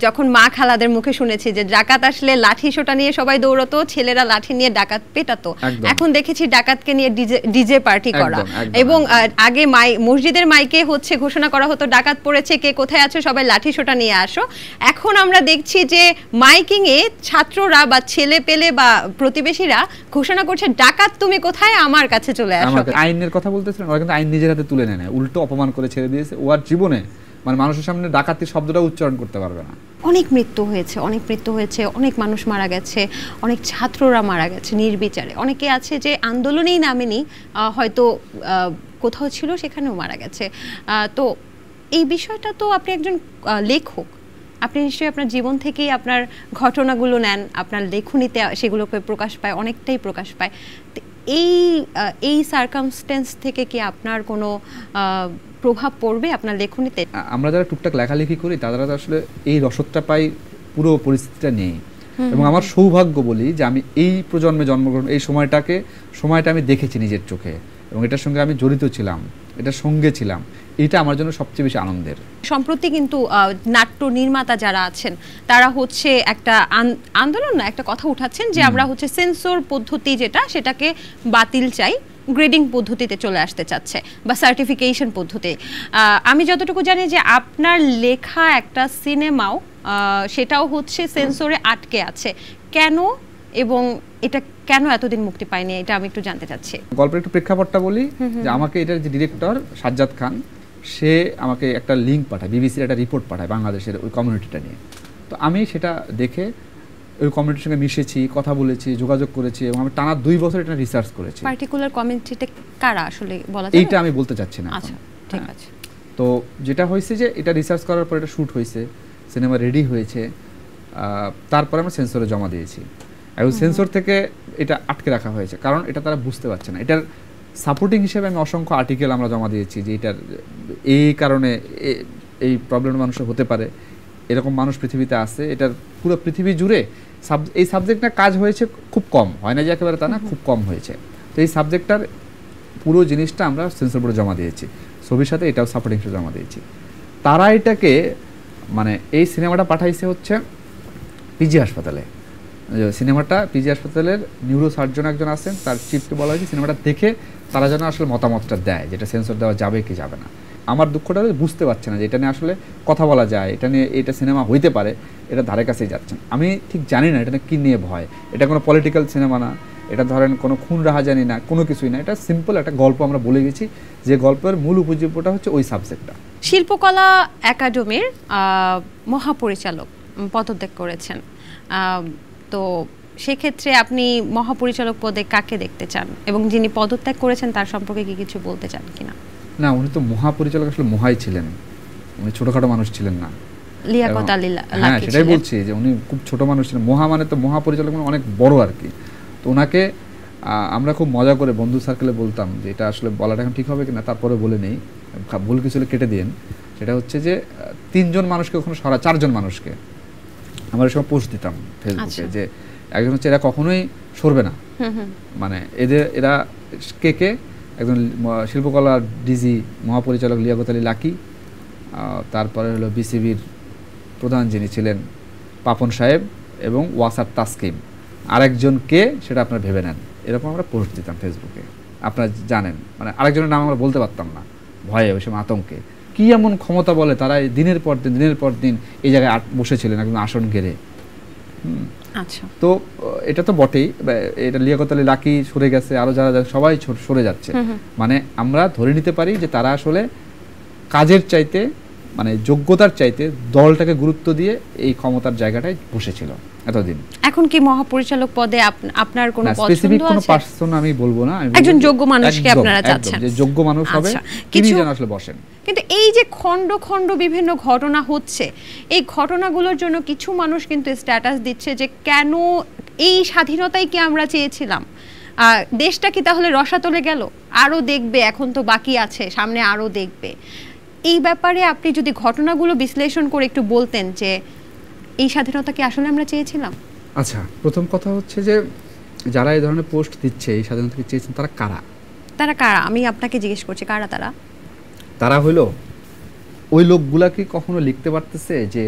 যখন মা খালাদের মুখে শুনেছি যে ডাকাত আসলে লাঠি সোটা নিয়ে সবাই দৌড়তো, ছেলেরা লাঠি নিয়ে ডাকাত পেটাতো। এখন দেখেছি ডাকাতকে নিয়ে ডিজে পার্টি করা, এবং আগে মসজিদের মাইকে হচ্ছে ঘোষণা করা হতো ডাকাত পড়েছে, কে কোথায় আছো, সবাই লাঠি সোটা নিয়ে আসো। এখন আমরা দেখছি যে মাইকিং এ ছাত্ররা বা ছেলে পেলে বা প্রতিবেশীরা ঘোষণা করছে ডাকাত তুমি কোথায়, আমার কাছে চলে আসো। আইনের কথা বলতেছিলেন, ওরা কিন্তু আইন নিজের হাতে তুলে নেয় না, উল্টো অপমান করে ছেড়ে দিয়েছে। ও আর জীবনে মানে মানুষের সামনে ডাকাতির শব্দটা উচ্চারণ করতে পারবে না। অনেক মৃত্যু হয়েছে, অনেক মানুষ মারা গেছে, অনেক ছাত্ররা মারা গেছে নির্বিচারে, অনেকে আছে যে আন্দোলনেই নামেনি, হয়তো কোথাও ছিল সেখানেও মারা গেছে। তো এই বিষয়টা তো, আপনি একজন লেখক, আপনি নিশ্চয়ই আপনার জীবন থেকেই আপনার ঘটনাগুলো নেন, আপনার লেখনীতে সেগুলোকে প্রকাশ পায়, অনেকটাই প্রকাশ পায়। এই সার্কামস্টেন্স থেকে কি আপনার কোনো প্রভাব পড়বে আপনার লেখনীতে? আমরা যারা টুকটাক লেখালেখি করি তারা তো আসলে এই রসদটা পাই, পুরো পরিস্থিতিটা নেই। এবং আমার সৌভাগ্য বলি যে আমি এই প্রজন্মে জন্মগ্রহণ, এই সময়টা আমি দেখেছি নিজের চোখে, এবং এটার সঙ্গে আমি জড়িত ছিলাম, এটার সঙ্গে ছিলাম। এটা আমার জন্য সবচেয়ে বেশি আনন্দের। সম্প্রতি কিন্তু নাট্য নির্মাতা যারা আছেন তারা হচ্ছে একটা আন্দোলন না, একটা কথা উঠাচ্ছেন যে আমরা হচ্ছে সেন্সর পদ্ধতি সেটাকে বাতিল চাই, গ্রেডিং পদ্ধতিতে চলে আসতে চাচ্ছে বা সার্টিফিকেশন পদ্ধতি। আমি যতটুকু জানি যে আপনার লেখা একটা সিনেমাও সেটাও হচ্ছে সেন্সরে আটকে আছে, কেন এবং এটা কেন এতদিন মুক্তি পায়নি, এটা আমি একটু জানতে চাচ্ছি। গল্পের একটু প্রেক্ষাপটটা বলি যে আমাকে এটার যে ডিরেক্টর সাজ্জাদ খান, সে আমাকে একটা লিঙ্ক পাঠায়, বিবিসির একটা রিপোর্ট পাঠায় বাংলাদেশের ওই কমিউনিটিটা নিয়ে। তো আমি সেটা দেখে ওই কমিউনিটির সঙ্গে মিশেছি, কথা বলেছি, যোগাযোগ করেছি, এবং আমি টানা 2 বছর এটা রিসার্চ করেছি। পার্টিকুলার কমিউনিটিতে কারা আসলে বলা যায় এইটা আমি বলতে চাচ্ছি না। আচ্ছা, ঠিক আছে। তো যেটা হয়েছে যে এটা রিসার্চ করার পর এটা শ্যুট হয়েছে, সিনেমা রেডি হয়েছে, তারপরে আমরা সেন্সরে জমা দিয়েছি। এবং সেন্সর থেকে এটা আটকে রাখা হয়েছে কারণ এটা তারা বুঝতে পারছে না। এটার সাপোর্টিং হিসেবে আমি অসংখ্য আর্টিকেল আমরা জমা দিয়েছি যে এটার এই কারণে এই প্রবলেম মানুষের হতে পারে, এরকম মানুষ পৃথিবীতে আছে, এটার পুরো পৃথিবী জুড়ে এই সাবজেক্টটা কাজ হয়েছে খুব কম, হয় না যে একেবারে তা না, খুব কম হয়েছে। তো এই সাবজেক্টটার পুরো জিনিসটা আমরা সেন্সর বোর্ডে জমা দিয়েছি, ছবির সাথে এটাও সাপোর্টিং হিসেবে জমা দিয়েছি। তারা এটাকে মানে এই সিনেমাটা পাঠাইছে হচ্ছে পিজি হাসপাতালে। সিনেমাটা পিজি হাসপাতালের নিউরো সার্জন একজন আছেন, তার চিফকে বলা হয়েছে সিনেমাটা দেখে তারা যেন আসলে মতামতটা দেয় যেটা সেন্সর দেওয়া যাবে কি যাবে না। আমার দুঃখটা বুঝতে পারছে না যে এটা নিয়ে আসলে কথা বলা যায়, এটা নিয়ে এটা সিনেমা হইতে পারে, এটা ধারে কাছেই যাচ্ছেন। আমি ঠিক জানি না এটা কী নিয়ে ভয়। এটা কোনো পলিটিক্যাল সিনেমা না, এটা ধরেন কোনো খুন রাহাজানি না, কোনো কিছুই না। এটা সিম্পল একটা গল্প আমরা বলে গেছি, যে গল্পের মূল উপজীব্যটা হচ্ছে ওই সাবজেক্টটা। শিল্পকলা একাডেমির মহাপরিচালক পদত্যাগ করেছেন, তো সেক্ষেত্রে আপনি মহাপরিচালক পদে কাকে দেখতে চান এবং যিনি পদত্যাগ করেছেন তার সম্পর্কে কি কিছু বলতে চান কিনা? না, উনি তো মহাপরিচালক আসলে মহাই ছিলেন, উনি ছোটখাটো মানুষ ছিলেন না। লিয়াকত আলী লাকী, হ্যাঁ সেটাই বলছি যে উনি খুব ছোট মানুষ ছিলেন। মহা মানে তো মহাপরিচালক মানে অনেক বড় আর কি। তো ওনাকে আমরা খুব মজা করে বন্ধু সার্কেলে বলতাম যে এটা আসলে বলাটা এখন ঠিক হবে কিনা, তারপরে বলে নেই, ভুল কিছু কেটে দিন। সেটা হচ্ছে যে 3 জন মানুষকে ওখানে 4 জন মানুষকে আমরা এই সময় পোস্ট দিতাম ফেসবুকে যে একজন হচ্ছে এরা কখনোই সরবে না, মানে এরা কে একজন শিল্পকলা ডিজি মহাপরিচালক লিয়াকত আলী লাকী, তারপরে হলো বিসিবির প্রধান যিনি ছিলেন পাপন সাহেব, এবং ওয়াসার তাসকিম, আরেকজন কে সেটা আপনারা ভেবে নেন। এরকম আমরা পোস্ট দিতাম ফেসবুকে, আপনারা জানেন। মানে আরেকজনের নাম আমরা বলতে পারতাম না ভয়ে, ওই সময় আতঙ্কে। কি এমন ক্ষমতা বলে তারা দিনের পর দিন এই জায়গায় বসেছিলেন একদম আসন ঘেরে। আচ্ছা, তো এটা তো বটেই, এটা লিয়াকত আলী লাকী সরে গেছে, আরো যারা সবাই সরে যাচ্ছে। মানে আমরা ধরে নিতে পারি যে তারা আসলে কাজের চাইতে, মানে যোগ্যতার চাইতে দলটাকে গুরুত্ব দিয়ে এই ক্ষমতার জায়গাটায় বসেছিল এতদিন। এখন কি মহাপরিচালক পদে আপনার কোনো পছন্দ আছে? স্পেসিফিক কোনো পার্সন আমি বলবো না, একজন যোগ্য মানুষকে আপনারা চাচ্ছেন, যে যোগ্য মানুষ হবে তিনি যেন আসলে বসেন। কিন্তু এই যে খণ্ড খণ্ড বিভিন্ন ঘটনা হচ্ছে, এই ঘটনাগুলোর জন্য কিছু মানুষ কিন্তু স্ট্যাটাস দিচ্ছে যে কেন এই স্বাধীনতাই কি আমরা চেয়েছিলাম, দেশটা কি তাহলে রসাতলে গেল, আরো দেখবে, এখন তো বাকি আছে, সামনে আরো দেখবে। এই ব্যাপারে আপনি যদি ঘটনাগুলো বিশ্লেষণ করে একটু বলতেন যে এই স্বাধীনতা কি আসলে আমরা চেয়েছিলাম? আচ্ছা, প্রথম কথা হচ্ছে যে যারা এই ধরনের পোস্ট দিচ্ছে এই স্বাধীনতা কি চেয়েছেন তারা কারা? আমি আপনাকে জিজ্ঞেস করছি, কারা তারা হইলো ওই লোকগুলা কি কখনো লিখতে পারতেছে যে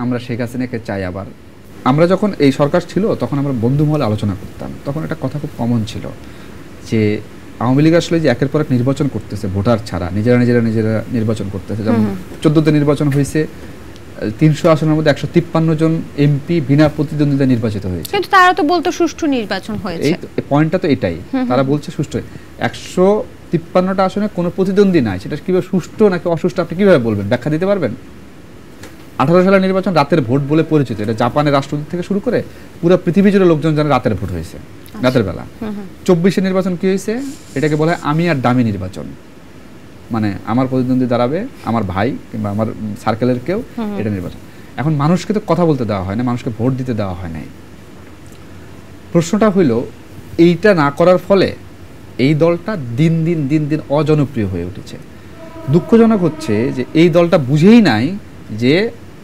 আমরা শেখ হাসিনাকে চাই? আবার আমরা যখন এই সরকার ছিল তখন আমরা বন্ধু মহলে আলোচনা করতাম, তখন একটা কথা খুব কমন ছিল যে আওয়ামী লীগ আসলে যে একের পর এক নির্বাচন করতেছে ভোটার ছাড়া, নিজেরা নির্বাচন করতেছে। যেমন 14তে নির্বাচন হয়েছে, 300 আসনের মধ্যে 153 জন এমপি বিনা প্রতিদ্বন্দ্বিতা নির্বাচিত হয়েছে। কিন্তু তারা তো বলতো সুষ্ঠু নির্বাচন হয়েছে। এই পয়েন্টটা তো এটাই, তারা বলছে সুষ্ঠু। 153টা আসনে কোনো প্রতিদ্বন্দ্বী নাই, সেটা কিভাবে সুষ্ঠু নাকি অসুষ্ঠু আপনি কিভাবে বলবেন, ব্যাখ্যা দিতে পারবেন? 18 সালের নির্বাচন রাতের ভোট বলে পরিচিত, এটা জাপানের রাষ্ট্রদূত থেকে শুরু করে পুরো পৃথিবী জুড়ে লোকজন জানে রাতের ভোট হয়েছে, রাতের বেলা। 24-এর নির্বাচন কি হয়েছে, এটাকে বলা হয় আমি আর দামি নির্বাচন। মানে আমার প্রতিদ্বন্দ্বী দাঁড়াবে আমার ভাই কিংবা আমার সার্কেলের কেউ, এটা নির্বাচন। এখন মানুষকে তো কথা বলতে দেওয়া হয় না, মানুষকে ভোট দিতে দেওয়া হয় নাই। প্রশ্নটা হইল এইটা না করার ফলে এই দলটা দিন দিন অজনপ্রিয় হয়ে উঠেছে। দুঃখজনক হচ্ছে যে এই দলটা বুঝেই নাই যে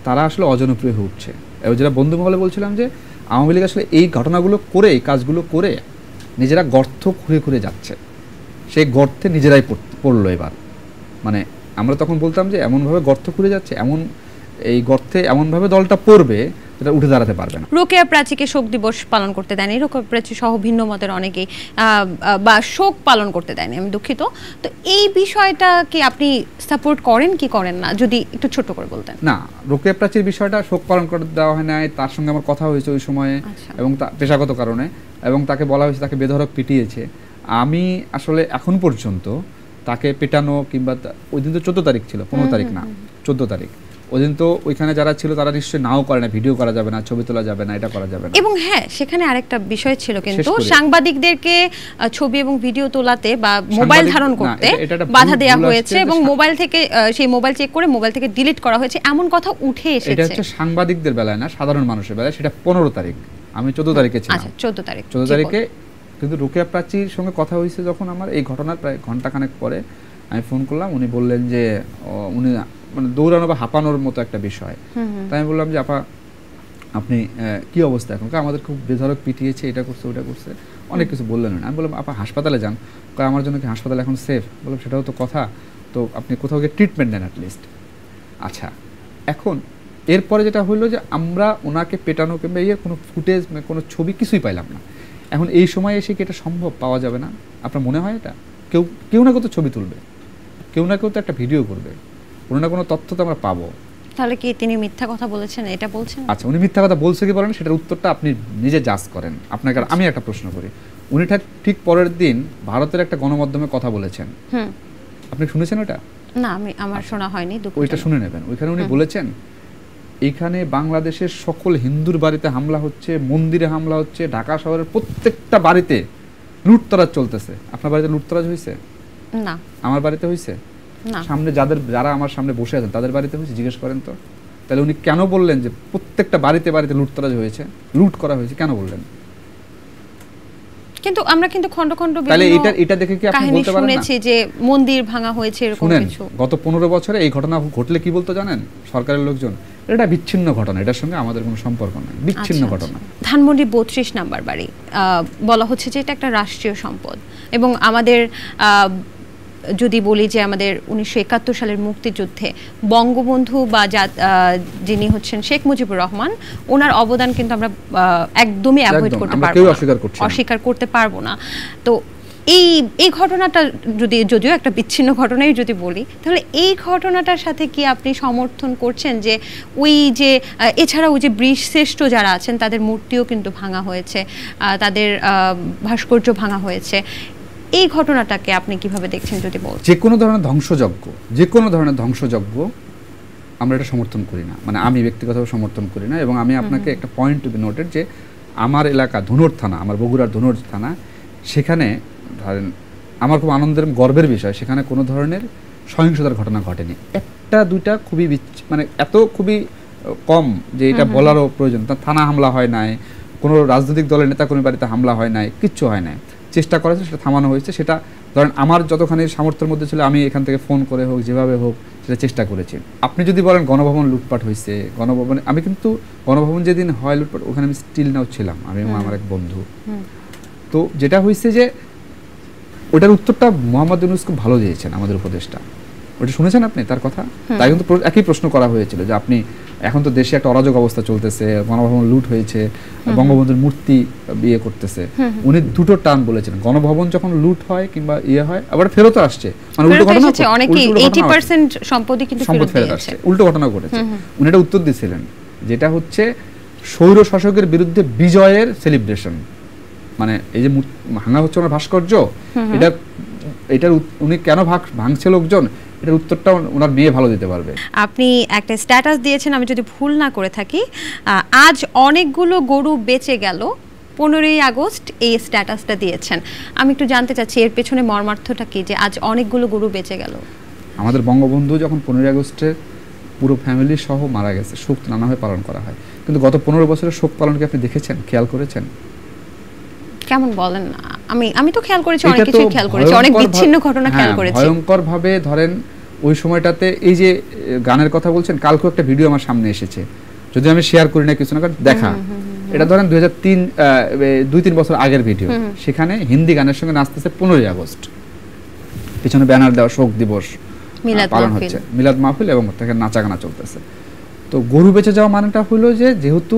তারা আসলে অজনপ্রিয় হয়ে উঠছে। এবং যেটা বন্ধু মহলে বলছিলাম যে আওয়ামী লীগ আসলে এই ঘটনাগুলো করে, এই কাজগুলো করে নিজেরা গর্ত খুঁড়ে যাচ্ছে, সেই গর্তে নিজেরাই পড়লো এবার। মানে আমরা তখন বলতাম যে এমনভাবে গর্ত খুঁড়ে যাচ্ছে, এই গর্তে এমনভাবে দলটা পড়বে যেটা উঠে দাঁড়াতে পারবে না। রোকেয়া প্রাচীকে শোক দিবস পালন করতে দেয়নি, রোকেয়া প্রাচী সহ ভিন্ন মতের অনেকেই বা শোক পালন করতে দেয়নি, আমি দুঃখিত। তো এই বিষয়টা কি আপনি সাপোর্ট করেন কি করেন না, যদি একটু ছোট করে বলতেন। না, রোকেয়া প্রাচীর বিষয়টা শোক পালন করতে দেওয়া হয় নাই, তার সঙ্গে আমার কথা হয়েছে ওই সময়ে, এবং পেশাগত কারণে, এবং তাকে বলা হয়েছে তাকে বেধড়ক পিটিয়েছে। আমি আসলে এখন পর্যন্ত তাকে পেটানো কিংবা ওই দিন তো 14 তারিখ ছিল, 15 তারিখ না 14 তারিখ, ওই দিন তো ওইখানে যারা ছিল তারা নিশ্চয়ই নাও করে না, ভিডিও করা যাবে না, ছবি তোলা যাবে না, এটা করা যাবে না। এবং হ্যাঁ, সেখানে আরেকটা বিষয় ছিল কিন্তু সাংবাদিকদেরকে ছবি এবং ভিডিও তোলাতে বা মোবাইল ধারণ করতে বাধা দেওয়া হয়েছে, এবং মোবাইল থেকে সেই মোবাইল চেক করে মোবাইল থেকে ডিলিট করা হয়েছে, এমন কথা উঠে এসেছে। এটা হচ্ছে সাংবাদিকদের বেলায় না, সাধারণ মানুষের বেলায়। সেটা 15 তারিখ, আমি 14 তারিখে ছিলাম। আচ্ছা, 14 তারিখে কিন্তু রোকেয়া প্রাচীর সঙ্গে কথা হয়েছে যখন আমার, এই ঘটনার প্রায় ঘন্টাখানেক পরে আমি ফোন করলাম। উনি বললেন যে উনি মানে দৌড়ানো বা হাঁপানোর মতো একটা বিষয়। তাই আমি বললাম যে আপা আপনি কি অবস্থা এখন? আমাদের খুব বেধড়ক পিটিয়েছে, এটা করছে ওটা করছে, অনেক কিছু বললেন। আমি বললাম আপা হাসপাতালে যান। আমার জন্য কি হাসপাতাল এখন সেফ? বললাম সেটাও তো কথা, তো আপনি কোথাও গিয়ে ট্রিটমেন্ট নেন অ্যাটলিস্ট। আচ্ছা, এখন এরপরে যেটা হলো যে আমরা ওনাকে পেটানো কিংবা ইয়ে কোনো ফুটেজ, কোনো ছবি কিছুই পাইলাম না। এখন এই সময় এসে কি এটা সম্ভব? পাওয়া যাবে না? আপনার মনে হয় এটা? কেউ না কেউ তো ছবি তুলবে, কেউ না কেউ তো একটা ভিডিও করবে, কোনো না কোনো তথ্য তো আমরা পাবো। তাহলে কি তিনি মিথ্যা কথা বলেছেন, এটা বলছেন? আচ্ছা, উনি মিথ্যা কথা বলছে কি বলেন, সেটার উত্তরটা আপনি নিজে জাজ করেন। আপনাকে আমি একটা প্রশ্ন করি, উনি ঠিক পরের দিন ভারতের একটা গণমাধ্যমে কথা বলেছেন, আপনি শুনেছেন ওটা? না, আমার শোনা হয়নি। ওইটা শুনে নেবেন। ওইখানে উনি বলেছেন এখানে বাংলাদেশের সকল হিন্দুর বাড়িতে হামলা হচ্ছে, মন্দিরে হামলা হচ্ছে, ঢাকা শহরের প্রত্যেকটা বাড়িতে লুটতরাজ চলতেছে। আপনার বাড়িতে লুটতরাজ হয়েছে? না। আমার বাড়িতে হয়েছে? না। সামনে যারা আমার সামনে বসে আছেন তাদের বাড়িতে হয়েছে? জিজ্ঞেস করেন তো। তাহলে উনি কেন বললেন যে প্রত্যেকটা বাড়িতে লুটতরাজ হয়েছে, লুট করা হয়েছে, কেন বললেন? কিন্তু আমরা কিন্তু খন্ড খন্ড তাহলে এটা দেখে কি আপনি বলতে পারেন না শুনেছি যে মন্দির ভাঙা হয়েছে এরকম কিছু? গত 15 বছরে এই ঘটনা ঘটলে কি বলতো জানেন সরকারের লোকজন? এটা বিচ্ছিন্ন ঘটনা, এটার সঙ্গে আমাদের কোনো সম্পর্ক নেই, বিচ্ছিন্ন ঘটনা। ধানমন্ডি 32 নাম্বার বাড়ি, বলা হচ্ছে যে এটা একটা রাষ্ট্রীয় সম্পদ, এবং আমাদের যদি বলি যে আমাদের 1971 সালের মুক্তিযুদ্ধে বঙ্গবন্ধু বা যিনি হচ্ছেন শেখ মুজিবুর রহমান, ওনার অবদান কিন্তু আমরা একদমই অ্যাভয়েড করতে পারবো না, অস্বীকার করতে পারবো না। তো এই ঘটনাটা যদিও একটা বিচ্ছিন্ন ঘটনাই যদি বলি, তাহলে এই ঘটনাটার সাথে কি আপনি সমর্থন করছেন যে এছাড়া ওই যে বীরশ্রেষ্ঠ যারা আছেন তাদের মূর্তিও কিন্তু ভাঙা হয়েছে, তাদের ভাস্কর্য ভাঙা হয়েছে, এই ঘটনাটাকে আপনি কিভাবে দেখছেন যদি বলেন? যে কোনো ধরনের ধ্বংসযজ্ঞ আমরা এটা সমর্থন করি না, মানে আমি ব্যক্তিগতভাবে সমর্থন করি না। এবং আমি আপনাকে একটা পয়েন্ট টু বি নোটেড যে আমার এলাকা ধুনট থানা, আমার বগুড়ার ধুনট থানা, সেখানে ধরেন আমার খুব আনন্দের গর্বের বিষয়, সেখানে কোনো ধরনের সহিংসতার ঘটনা ঘটেনি। একটা দুইটা খুবই মানে খুবই কম যে এটা বলারও প্রয়োজন। থানা হামলা হয় নাই, কোনো রাজনৈতিক দলের নেতা কোনো বাড়িতে হামলা হয় নাই, কিচ্ছু হয় নাই। চেষ্টা করা হয়েছে, সেটা থামানো হয়েছে। সেটা ধরেন আমার যতখানি সামর্থ্যের মধ্যে ছিল আমি এখান থেকে ফোন করে হোক, যেভাবে হোক সেটা চেষ্টা করেছি। আপনি যদি বলেন গণভবন লুটপাট হয়েছে, গণভবনে আমি কিন্তু গণভবন যেদিন হয় লুটপাট, ওখানে আমি স্টিল নাও ছিলাম, আমি এবং আমার এক বন্ধু। তো যেটা হয়েছে যে ওটার উত্তরটা মোহাম্মদ ইউনূস খুব ভালো দিয়েছেন, আমাদের উপদেষ্টা। ওটা শুনেছেন আপনি তার কথা? তাই কিন্তু একই প্রশ্ন করা হয়েছিল যে আপনি এখন তো দেশে একটা অরাজক অবস্থা চলতেছে, গণভবন লুট হয়েছে, বঙ্গবন্ধুর মূর্তি বিয়ে করতেছে। উনি দুটো টার্ম বলেছেন, গণভবন যখন লুট হয় কিংবা হয় আবার ফেরত আসছে, মানে উল্টো ঘটনা, অনেকেই 80% সম্পত্তি কিন্তু ফেরত আসছে, উল্টো ঘটনা ঘটেছে। উনি এটা উত্তর দিয়েছিলেন যেটা হচ্ছে স্বৈর শাসকের বিরুদ্ধে বিজয়ের সেলিব্রেশন, মানে এই যে ভাঙা হচ্ছে ওনার ভাস্কর্য, এটার উনি কেন ভাঙছে লোকজন, এটার উত্তরটা ওনার মেয়ে ভালো দিতে পারবে। আপনি একটা স্ট্যাটাস দিয়েছেন, আমি যদি ভুল না করে থাকি, আজ অনেকগুলো গরু বেঁচে গেল, 15ই আগস্ট এই স্ট্যাটাসটা দিয়েছেন। আমি একটু জানতে চাচ্ছি এর পেছনে মর্মার্থটা কি, যে আজ অনেকগুলো গরু বেঁচে গেল? আমাদের বঙ্গবন্ধু যখন 15ই আগস্টে পুরো ফ্যামিলি সহ মারা গেছে, শোক নানাভাবে পালন করা হয়, কিন্তু গত 15 বছরের শোক পালনকে আপনি দেখেছেন, খেয়াল করেছেন? কেমন বলেন? আমি তো খেয়াল করেছি, অনেক কিছু খেয়াল করেছি, অনেক বিচ্ছিন্ন ঘটনা খেয়াল করেছি। ভয়ঙ্কর ভাবে ধরেন ওই সময়টাতে এই যে গানের কথা বলছেন, কালকে একটা ভিডিও আমার সামনে এসেছে, যদি আমি শেয়ার করি না কিছু না দেখা, এটা ধরেন 2-3 বছর আগের ভিডিও। সেখানে হিন্দি গানের সঙ্গে নাচতেছে 15ই আগস্ট, পিছনে ব্যানার দেওয়া শোক দিবস পালন হচ্ছে, মিলাদ মাহফিল, এবং তাকে নাচা গানা চলতেছে। তো গরু বেঁচে যাওয়া মানেটা হলো যে যেহেতু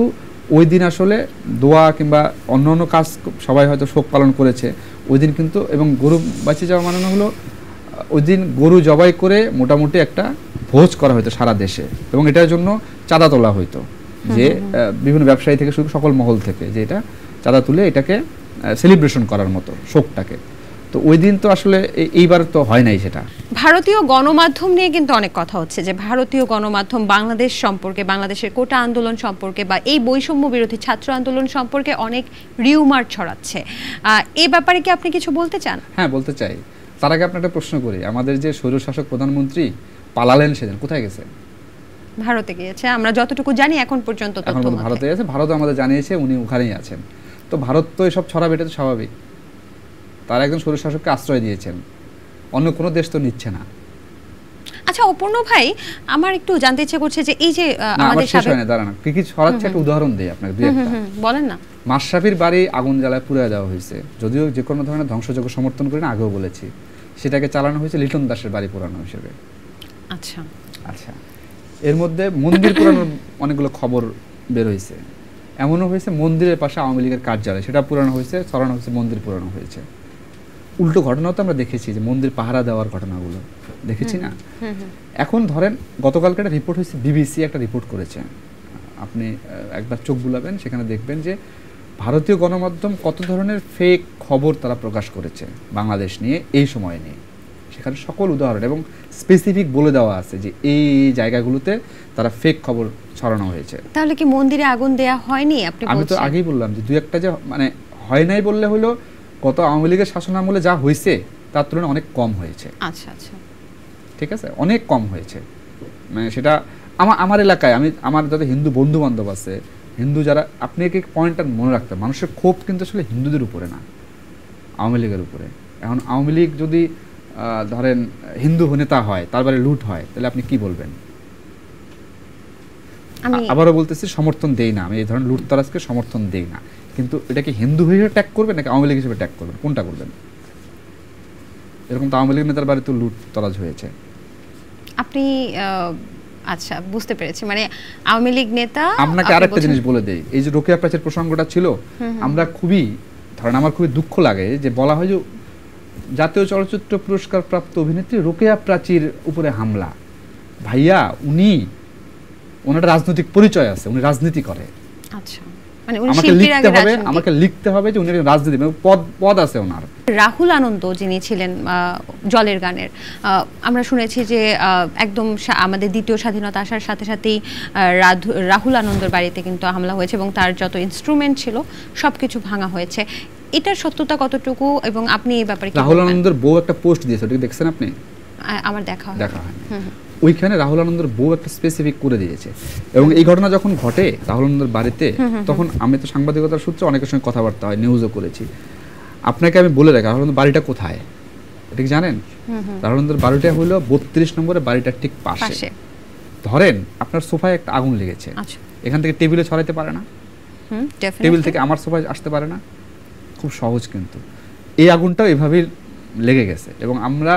ওই দিন আসলে দোয়া কিংবা অন্য অন্য কাজ সবাই হয়তো শোক পালন করেছে ওই দিন, কিন্তু এবং গরু বেঁচে যাওয়া মানে হলো ওই দিন গরু জবাই করে মোটামুটি একটা ভোজ করা হতো সারা দেশে, এবং এটার জন্য চাঁদা তোলা হইতো, যে বিভিন্ন ব্যবসায়ী থেকে শুরু সকল মহল থেকে, যে এটা চাঁদা তুলে এটাকে সেলিব্রেশন করার মতো শোকটাকে। তো ওই দিন তো আসলে এইবার তো হয় নাই সেটা। ভারতীয় গণমাধ্যম নিয়ে কিন্তু অনেক কথা হচ্ছে, যে ভারতীয় গণমাধ্যম বাংলাদেশ সম্পর্কে, বাংলাদেশের কোটা আন্দোলন সম্পর্কে বা এই বৈষম্য বিরোধী ছাত্র আন্দোলন সম্পর্কে অনেক রিউমার ছড়াচ্ছে। এই ব্যাপারে কি আপনি কিছু বলতে চান? হ্যাঁ, বলতে চাই। তার আগে আপনাকে একটা প্রশ্ন করি, আমাদের যে স্বৈরশাসক প্রধানমন্ত্রী পালালেন সেদিন কোথায় গেছে? ভারতে গিয়েছে, আমরা যতটুকু জানি এখন পর্যন্ত তথ্য মতে। ভারতে গেছে, ভারত আমাদের জানিয়েছে উনি ওখানেই আছেন। তো ভারত তো এসব ছড়াবে, এটা তো স্বাভাবিক। তারা একজন স্বৈরশাসককে আশ্রয় দিয়েছেন, অন্য কোনো দেশ তো নিচ্ছে না। আচ্ছা অপূর্ণ ভাই, আমার একটু জানতে ইচ্ছে করছে যে এই যে আমাদের শেষ হয় না, দাঁড়ান, কি ছড়াচ্ছে একটা উদাহরণ দেই আপনাকে, দুই একটা বলেন না। মাশরাফির বাড়ি আগুন জ্বালায় পুড়িয়ে দেওয়া হয়েছে, যদিও যে কোনো ধরনের ধ্বংসযজ্ঞ সমর্থন করি না, আগেও বলেছি। সেটাকে চালানো হয়েছে লিটন দাসের বাড়ি পুরানো হিসেবে। আচ্ছা আচ্ছা, এর মধ্যে মন্দির পুরানোর অনেকগুলো খবর বের হয়েছে। এমনও হয়েছে মন্দিরের পাশে আওয়ামী লীগের কার্যালয়, সেটা পুরানো হয়েছে, ছড়ানো হয়েছে মন্দির পুরানো হয়েছে। উল্টো ঘটনাও তো আমরা দেখেছি, যে মন্দির পাহারা দেওয়ার ঘটনাগুলো দেখেছি না। এখন ধরেন গতকালকে একটা রিপোর্ট হয়েছে, বিবিসি একটা রিপোর্ট করেছে, আপনি একবার চোখ বুলাবেন, সেখানে দেখবেন যে ভারতীয় গণমাধ্যম কত ধরনের ফেক খবর তারা প্রকাশ করেছে বাংলাদেশ নিয়ে, এই সময় নিয়ে। সেখানে সকল উদাহরণ এবং স্পেসিফিক বলে দেওয়া আছে যে এই জায়গাগুলোতে তারা ফেক খবর ছড়ানো হয়েছে। তাহলে কি মন্দিরে আগুন দেয়া হয়নি? আমি তো আগেই বললাম যে দুই একটা যে মানে হয় নাই বললে হলো, গত আওয়ামী লীগের শাসনামলে যা হয়েছে তার তুলনায় অনেক কম হয়েছে। আচ্ছা আচ্ছা, ঠিক আছে, অনেক কম হয়েছে। মানে সেটা আমার এলাকায়, আমার যাদের হিন্দু বন্ধু বান্ধব আছে, হিন্দু যারা, আপনি এক পয়েন্টটা মনে রাখতে, মানুষের ক্ষোভ কিন্তু আসলে হিন্দুদের উপরে না, আওয়ামী লীগের উপরে। এখন আওয়ামী লীগ যদি ধরেন হিন্দু নেতা হয়, তার বাড়ি লুট হয়, তাহলে আপনি কি বলবেন? আবারও বলতেছি, সমর্থন দেই না আমি এই ধরনের লুটতরাজকে, সমর্থন দেই না, কিন্তু এটাকে হিন্দু হিসেবে ট্যাগ করবেন নাকি আওয়ামী লীগ হিসেবে ট্যাগ করবেন, কোনটা করবেন? এরকম তো আওয়ামী লীগ নেতার বাড়িতে লুটতরাজ হয়েছে। আপনি আচ্ছা, বুঝতে পেরেছি, মানে আওয়ামী লীগ নেতা। আপনাকে আরেকটা জিনিস বলে দেই, এই যে রোকেয়া প্রাচীর প্রসঙ্গটা ছিল, আমরা খুবই ধরেন আমার খুবই দুঃখ লাগে যে বলা হয় যে জাতীয় চলচ্চিত্র পুরস্কার প্রাপ্ত অভিনেত্রী রোকেয়া প্রাচীর উপরে হামলা। ভাইয়া, ওনার রাজনৈতিক পরিচয় আছে, উনি রাজনীতি করে। আচ্ছা, আমাকে লিখতে হবে যে উনি রাজনীতি, পদ আছে ওনার। রাহুল আনন্দ যিনি ছিলেন জলের গানের, আমরা শুনেছি যে একদম আমাদের দ্বিতীয় স্বাধীনতা আসার সাথে সাথেই রাহুল আনন্দর বাড়িতে কিন্তু হামলা হয়েছে এবং তার যত ইনস্ট্রুমেন্ট ছিল সবকিছু ভাঙা হয়েছে। এটার সত্যতা কতটুকু, এবং আপনি এই ব্যাপারে কি? রাহুল আনন্দের বউ একটা পোস্ট দিয়েছে, ওটা দেখছেন আপনি? আমার দেখা হয়। ওইখানে রাহুল আনন্দের বউ একটা স্পেসিফিক করে দিয়েছে, এবং এই ঘটনা যখন ঘটে রাহুল আনন্দের বাড়িতে, তখন আমি তো সাংবাদিকতার সূত্রে অনেকের সঙ্গে কথাবার্তা হয়, নিউজও করেছি। আপনাকে আমি বলে রাখি, রাহুল আনন্দের বাড়িটা কোথায় এটা কি জানেন? রাহুল আনন্দের বাড়িটা হলো 32 নম্বরের বাড়িটার ঠিক পাশে। ধরেন আপনার সোফায় একটা আগুন লেগেছে, এখান থেকে টেবিলে ছড়াইতে পারে না, টেবিল থেকে আমার সোফায় আসতে পারে না, খুব সহজ। কিন্তু এই আগুনটাও এভাবেই লেগে গেছে, এবং আমরা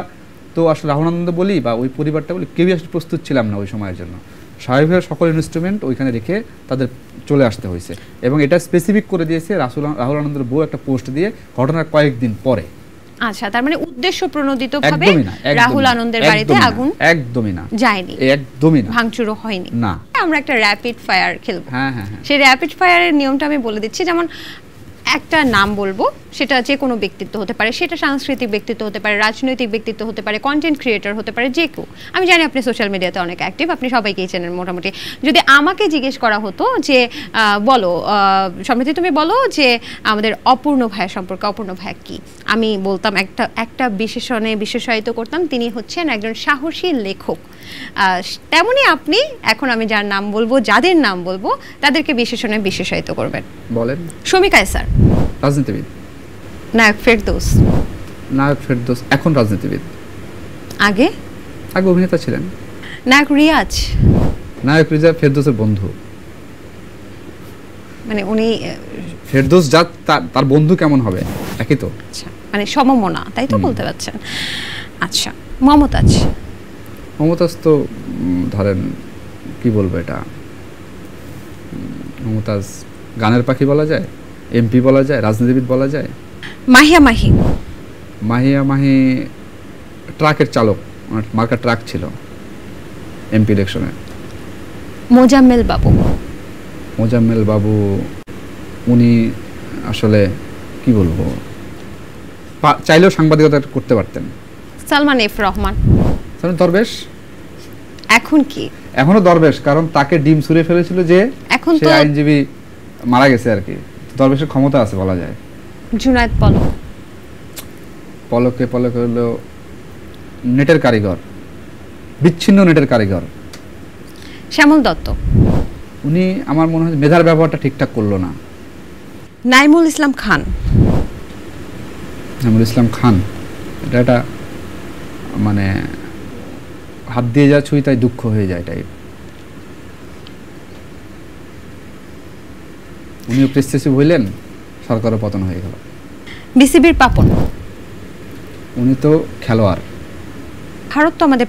তো আসলে রাহুল আনন্দ বলি বা ওই পরিবারটা বলি, কেউই আসলে প্রস্তুত ছিলাম না ওই সময়ের জন্য। স্বাভাবিকভাবে সকল ইনস্ট্রুমেন্ট ওইখানে রেখে তাদের চলে আসতে হয়েছে, এবং এটা স্পেসিফিক করে দিয়েছে রাহুল আনন্দের বউ একটা পোস্ট দিয়ে ঘটনার কয়েকদিন পরে। আচ্ছা, তার মানে উদ্দেশ্য প্রণোদিতভাবে রাহুল আনন্দের বাড়িতে আগুন একদমই না, যায়নি, একদমই না, ভাঙচুরও হয়নি না। আমরা একটা র্যাপিড ফায়ার খেলবো। হ্যাঁ, সেই র্যাপিড ফায়ারের নিয়মটা আমি বলে দিচ্ছি। যেমন একটা নাম বলবো, সেটা যে কোনো ব্যক্তিত্ব হতে পারে, সেটা সাংস্কৃতিক ব্যক্তিত্ব হতে পারে, রাজনৈতিক ব্যক্তিত্ব হতে পারে, কন্টেন্ট ক্রিয়েটর হতে পারে, যে কেউ। আমি জানি আপনি সোশ্যাল মিডিয়াতে অনেক অ্যাক্টিভ, আপনি সবাইকেই চেনেন মোটামুটি। যদি আমাকে জিজ্ঞেস করা হতো যে বলো সমৃদ্ধি, তুমি বলো যে আমাদের অপূর্ণ ভাইয়া সম্পর্কে, অপূর্ণ ভাইয়া কি, আমি বলতাম একটা বিশেষণে বিশেষায়িত করতাম, তিনি হচ্ছেন একজন সাহসী লেখক। তেমনি আপনি এখন আমি যার নাম বলবো, যাদের নাম বলবো, তাদেরকে বিশেষণে বিশেষায়িত করবেন। বলেন। শমী কায়সার, রাজনীতিবিদ। নায়ক ফেরদৌস। নায়ক ফেরদৌস এখন রাজনীতিবিদ, আগে আগে অভিনেতা ছিলেন। নায়ক রিয়াজ। নায়ক রিয়াজ ফেরদৌসের বন্ধু। মানে উনি ফেরদৌস যা তার বন্ধু কেমন হবে, একই তো। আচ্ছা, মানে সমমনা, তাই তো বলতে পারছেন। আচ্ছা, মমতাজ। মমতাজ তো ধরেন কি বলবো, এটা মমতাজ গানের পাখি বলা যায়, এমপি বলা যায়, রাজনীতিবিদ বলা যায়। মাহিয়া মাহি। মাহিয়া মাহি ট্রাকের চালক, মার্কা ট্রাক ছিল এমপি ইলেকশনে। মোজাম্মেল বাবু। মোজাম্মেল বাবু উনি আসলে কি বলবো, চাইলেও সাংবাদিকতা করতে পারতেন। সালমান এফ রহমান। দরবেশ। এখন কি? এখনো দরবেশ, কারণ তাকে ডিম ছুঁড়ে ফেলেছিল যে এখন সে তো আইনজীবী মারা গেছে আর কি। দরবেশের ক্ষমতা আছে বলা যায়। জুনায়েদ পলক। পলকে হলো নেটের কারিগর, বিচ্ছিন্ন নেটের কারিগর। শ্যামল দত্ত। উনি আমার মনে হয় মেধার ব্যবহারটা ঠিকঠাক করলো না। নাইমুল ইসলাম খান। নাইমুল ইসলাম খান এটা মানে হাত দিয়ে যা ছুঁই তাই দুঃখ হয়ে যায় টাইপ। উনিও প্রেসিডেন্সি হইলেন, সরকারও পতন হয়ে গেল। বিসিবির পাপন। উনি তো খেলোয়াড়। ভারত তো আমাদের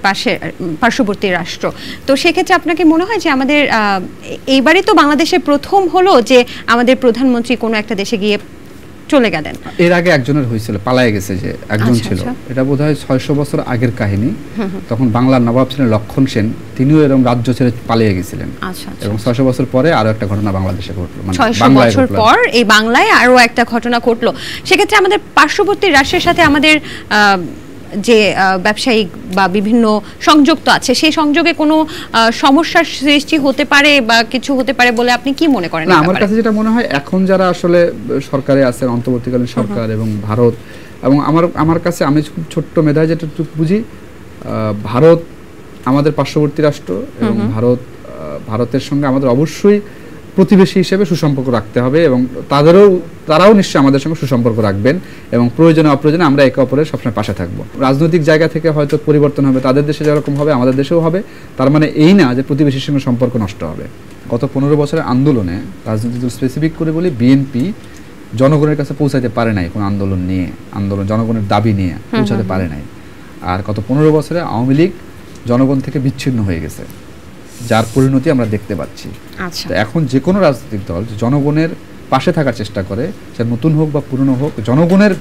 পার্শ্ববর্তী রাষ্ট্র, তো সেক্ষেত্রে আপনাকে মনে হয় যে আমাদের এইবারই তো বাংলাদেশের প্রথম হলো যে আমাদের প্রধানমন্ত্রী কোনো একটা দেশে গিয়ে চলে গেলেন? এর আগে একজনের হয়েছিল, পালায়ে গেছে যে একজন ছিল, এটা বোধহয় 600 বছর আগের কাহিনী। তখন বাংলার নবাব ছিলেন লক্ষণ সেন, তিনিও এরকম রাজ্য ছেড়ে পালিয়ে গেছিলেন। এবং 600 বছর পরে আরো একটা ঘটনা বাংলাদেশে ঘটলো, মানে 600 বছর পর এই বাংলায় আরো একটা ঘটনা ঘটলো। সেক্ষেত্রে আমাদের পার্শ্ববর্তী রাষ্ট্রের সাথে আমাদের যে ব্যবসায়িক বা বিভিন্ন সংযোগ তো আছে, সেই সংযোগে কোনো সমস্যার সৃষ্টি হতে পারে বা কিছু হতে পারে বলে আপনি কি মনে করেন? আমার কাছে যেটা মনে হয়, এখন যারা আসলে সরকারে আছেন, অন্তর্বর্তীকালীন সরকার এবং ভারত, এবং আমার কাছে আমি খুব ছোট্ট মেধায় যেটা বুঝি, ভারত আমাদের পার্শ্ববর্তী রাষ্ট্র এবং ভারতের সঙ্গে আমাদের অবশ্যই প্রতিবেশী হিসেবে সুসম্পর্ক রাখতে হবে, এবং তারাও নিশ্চয়ই আমাদের সঙ্গে সুসম্পর্ক রাখবেন, এবং প্রয়োজনে অপ্রয়োজনে আমরা একে অপরের সবসময় পাশে থাকবো। রাজনৈতিক জায়গা থেকে হয়তো পরিবর্তন হবে, তাদের দেশে যেরকম হবে আমাদের দেশেও হবে, তার মানে এই না যে প্রতিবেশীর সঙ্গে সম্পর্ক নষ্ট হবে। গত 15 বছরের আন্দোলনে, রাজনীতি স্পেসিফিক করে বলি, বিএনপি জনগণের কাছে পৌঁছাতে পারে নাই কোনো আন্দোলন জনগণের দাবি নিয়ে পৌঁছাতে পারে নাই। আর গত 15 বছরে আওয়ামী লীগ জনগণ থেকে বিচ্ছিন্ন হয়ে গেছে, যার পরিণতি আমরা দেখতে পাচ্ছি। তো এখন যে কোনো রাজনৈতিক দল জনগণের পাশে থাকার চেষ্টা করে, সে নতুন হোক বা পুরনো হোক, জনগণের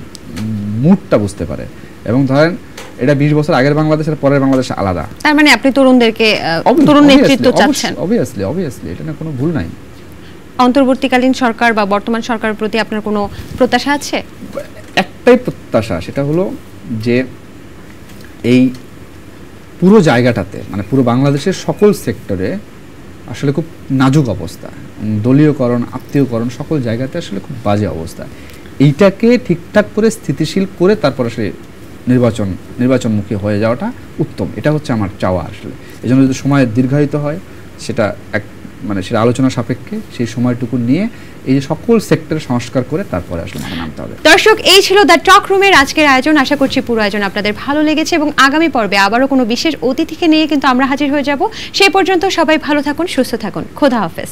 মুডটা বুঝতে পারে। এবং ধরেন এটা 20 বছর আগের বাংলাদেশের পরের বাংলাদেশ আলাদা। তার মানে আপনি তরুণদেরকে তরুণ নেতৃত্ব চাচ্ছেন? অবভিয়াসলি এটা না কোনো ভুল নাই। অন্তর্বর্তীকালীন সরকার বা বর্তমান সরকারের প্রতি আপনার কোনো প্রত্যাশা আছে? একটাই প্রত্যাশা, সেটা হলো যে এই পুরো জায়গাটাতে, মানে পুরো বাংলাদেশের সকল সেক্টরে আসলে খুব নাজুক অবস্থা, দলীয়করণ, আত্মীয়করণ, সকল জায়গাতে আসলে খুব বাজে অবস্থা। এইটাকে ঠিকঠাক করে স্থিতিশীল করে তারপর আসলে নির্বাচনমুখী হয়ে যাওয়াটা উত্তম। এটা হচ্ছে আমার চাওয়া আসলে। এই জন্য যদি সময় দীর্ঘায়িত হয়, সেটা সেটা আলোচনা সাপেক্ষে সেই সময়টুকু নিয়ে এই যে সকল সেক্টরে সংস্কার করে তারপরে আসলে মাঠে নামতে হবে। দর্শক, এই ছিল দ্য টক রুমের আজকের আয়োজন। আশা করছি পুরো আয়োজন আপনাদের ভালো লেগেছে, এবং আগামী পর্বে আবারও কোনো বিশেষ অতিথিকে নিয়ে কিন্তু আমরা হাজির হয়ে যাব। সেই পর্যন্ত সবাই ভালো থাকুন, সুস্থ থাকুন। খোদা হাফেজ।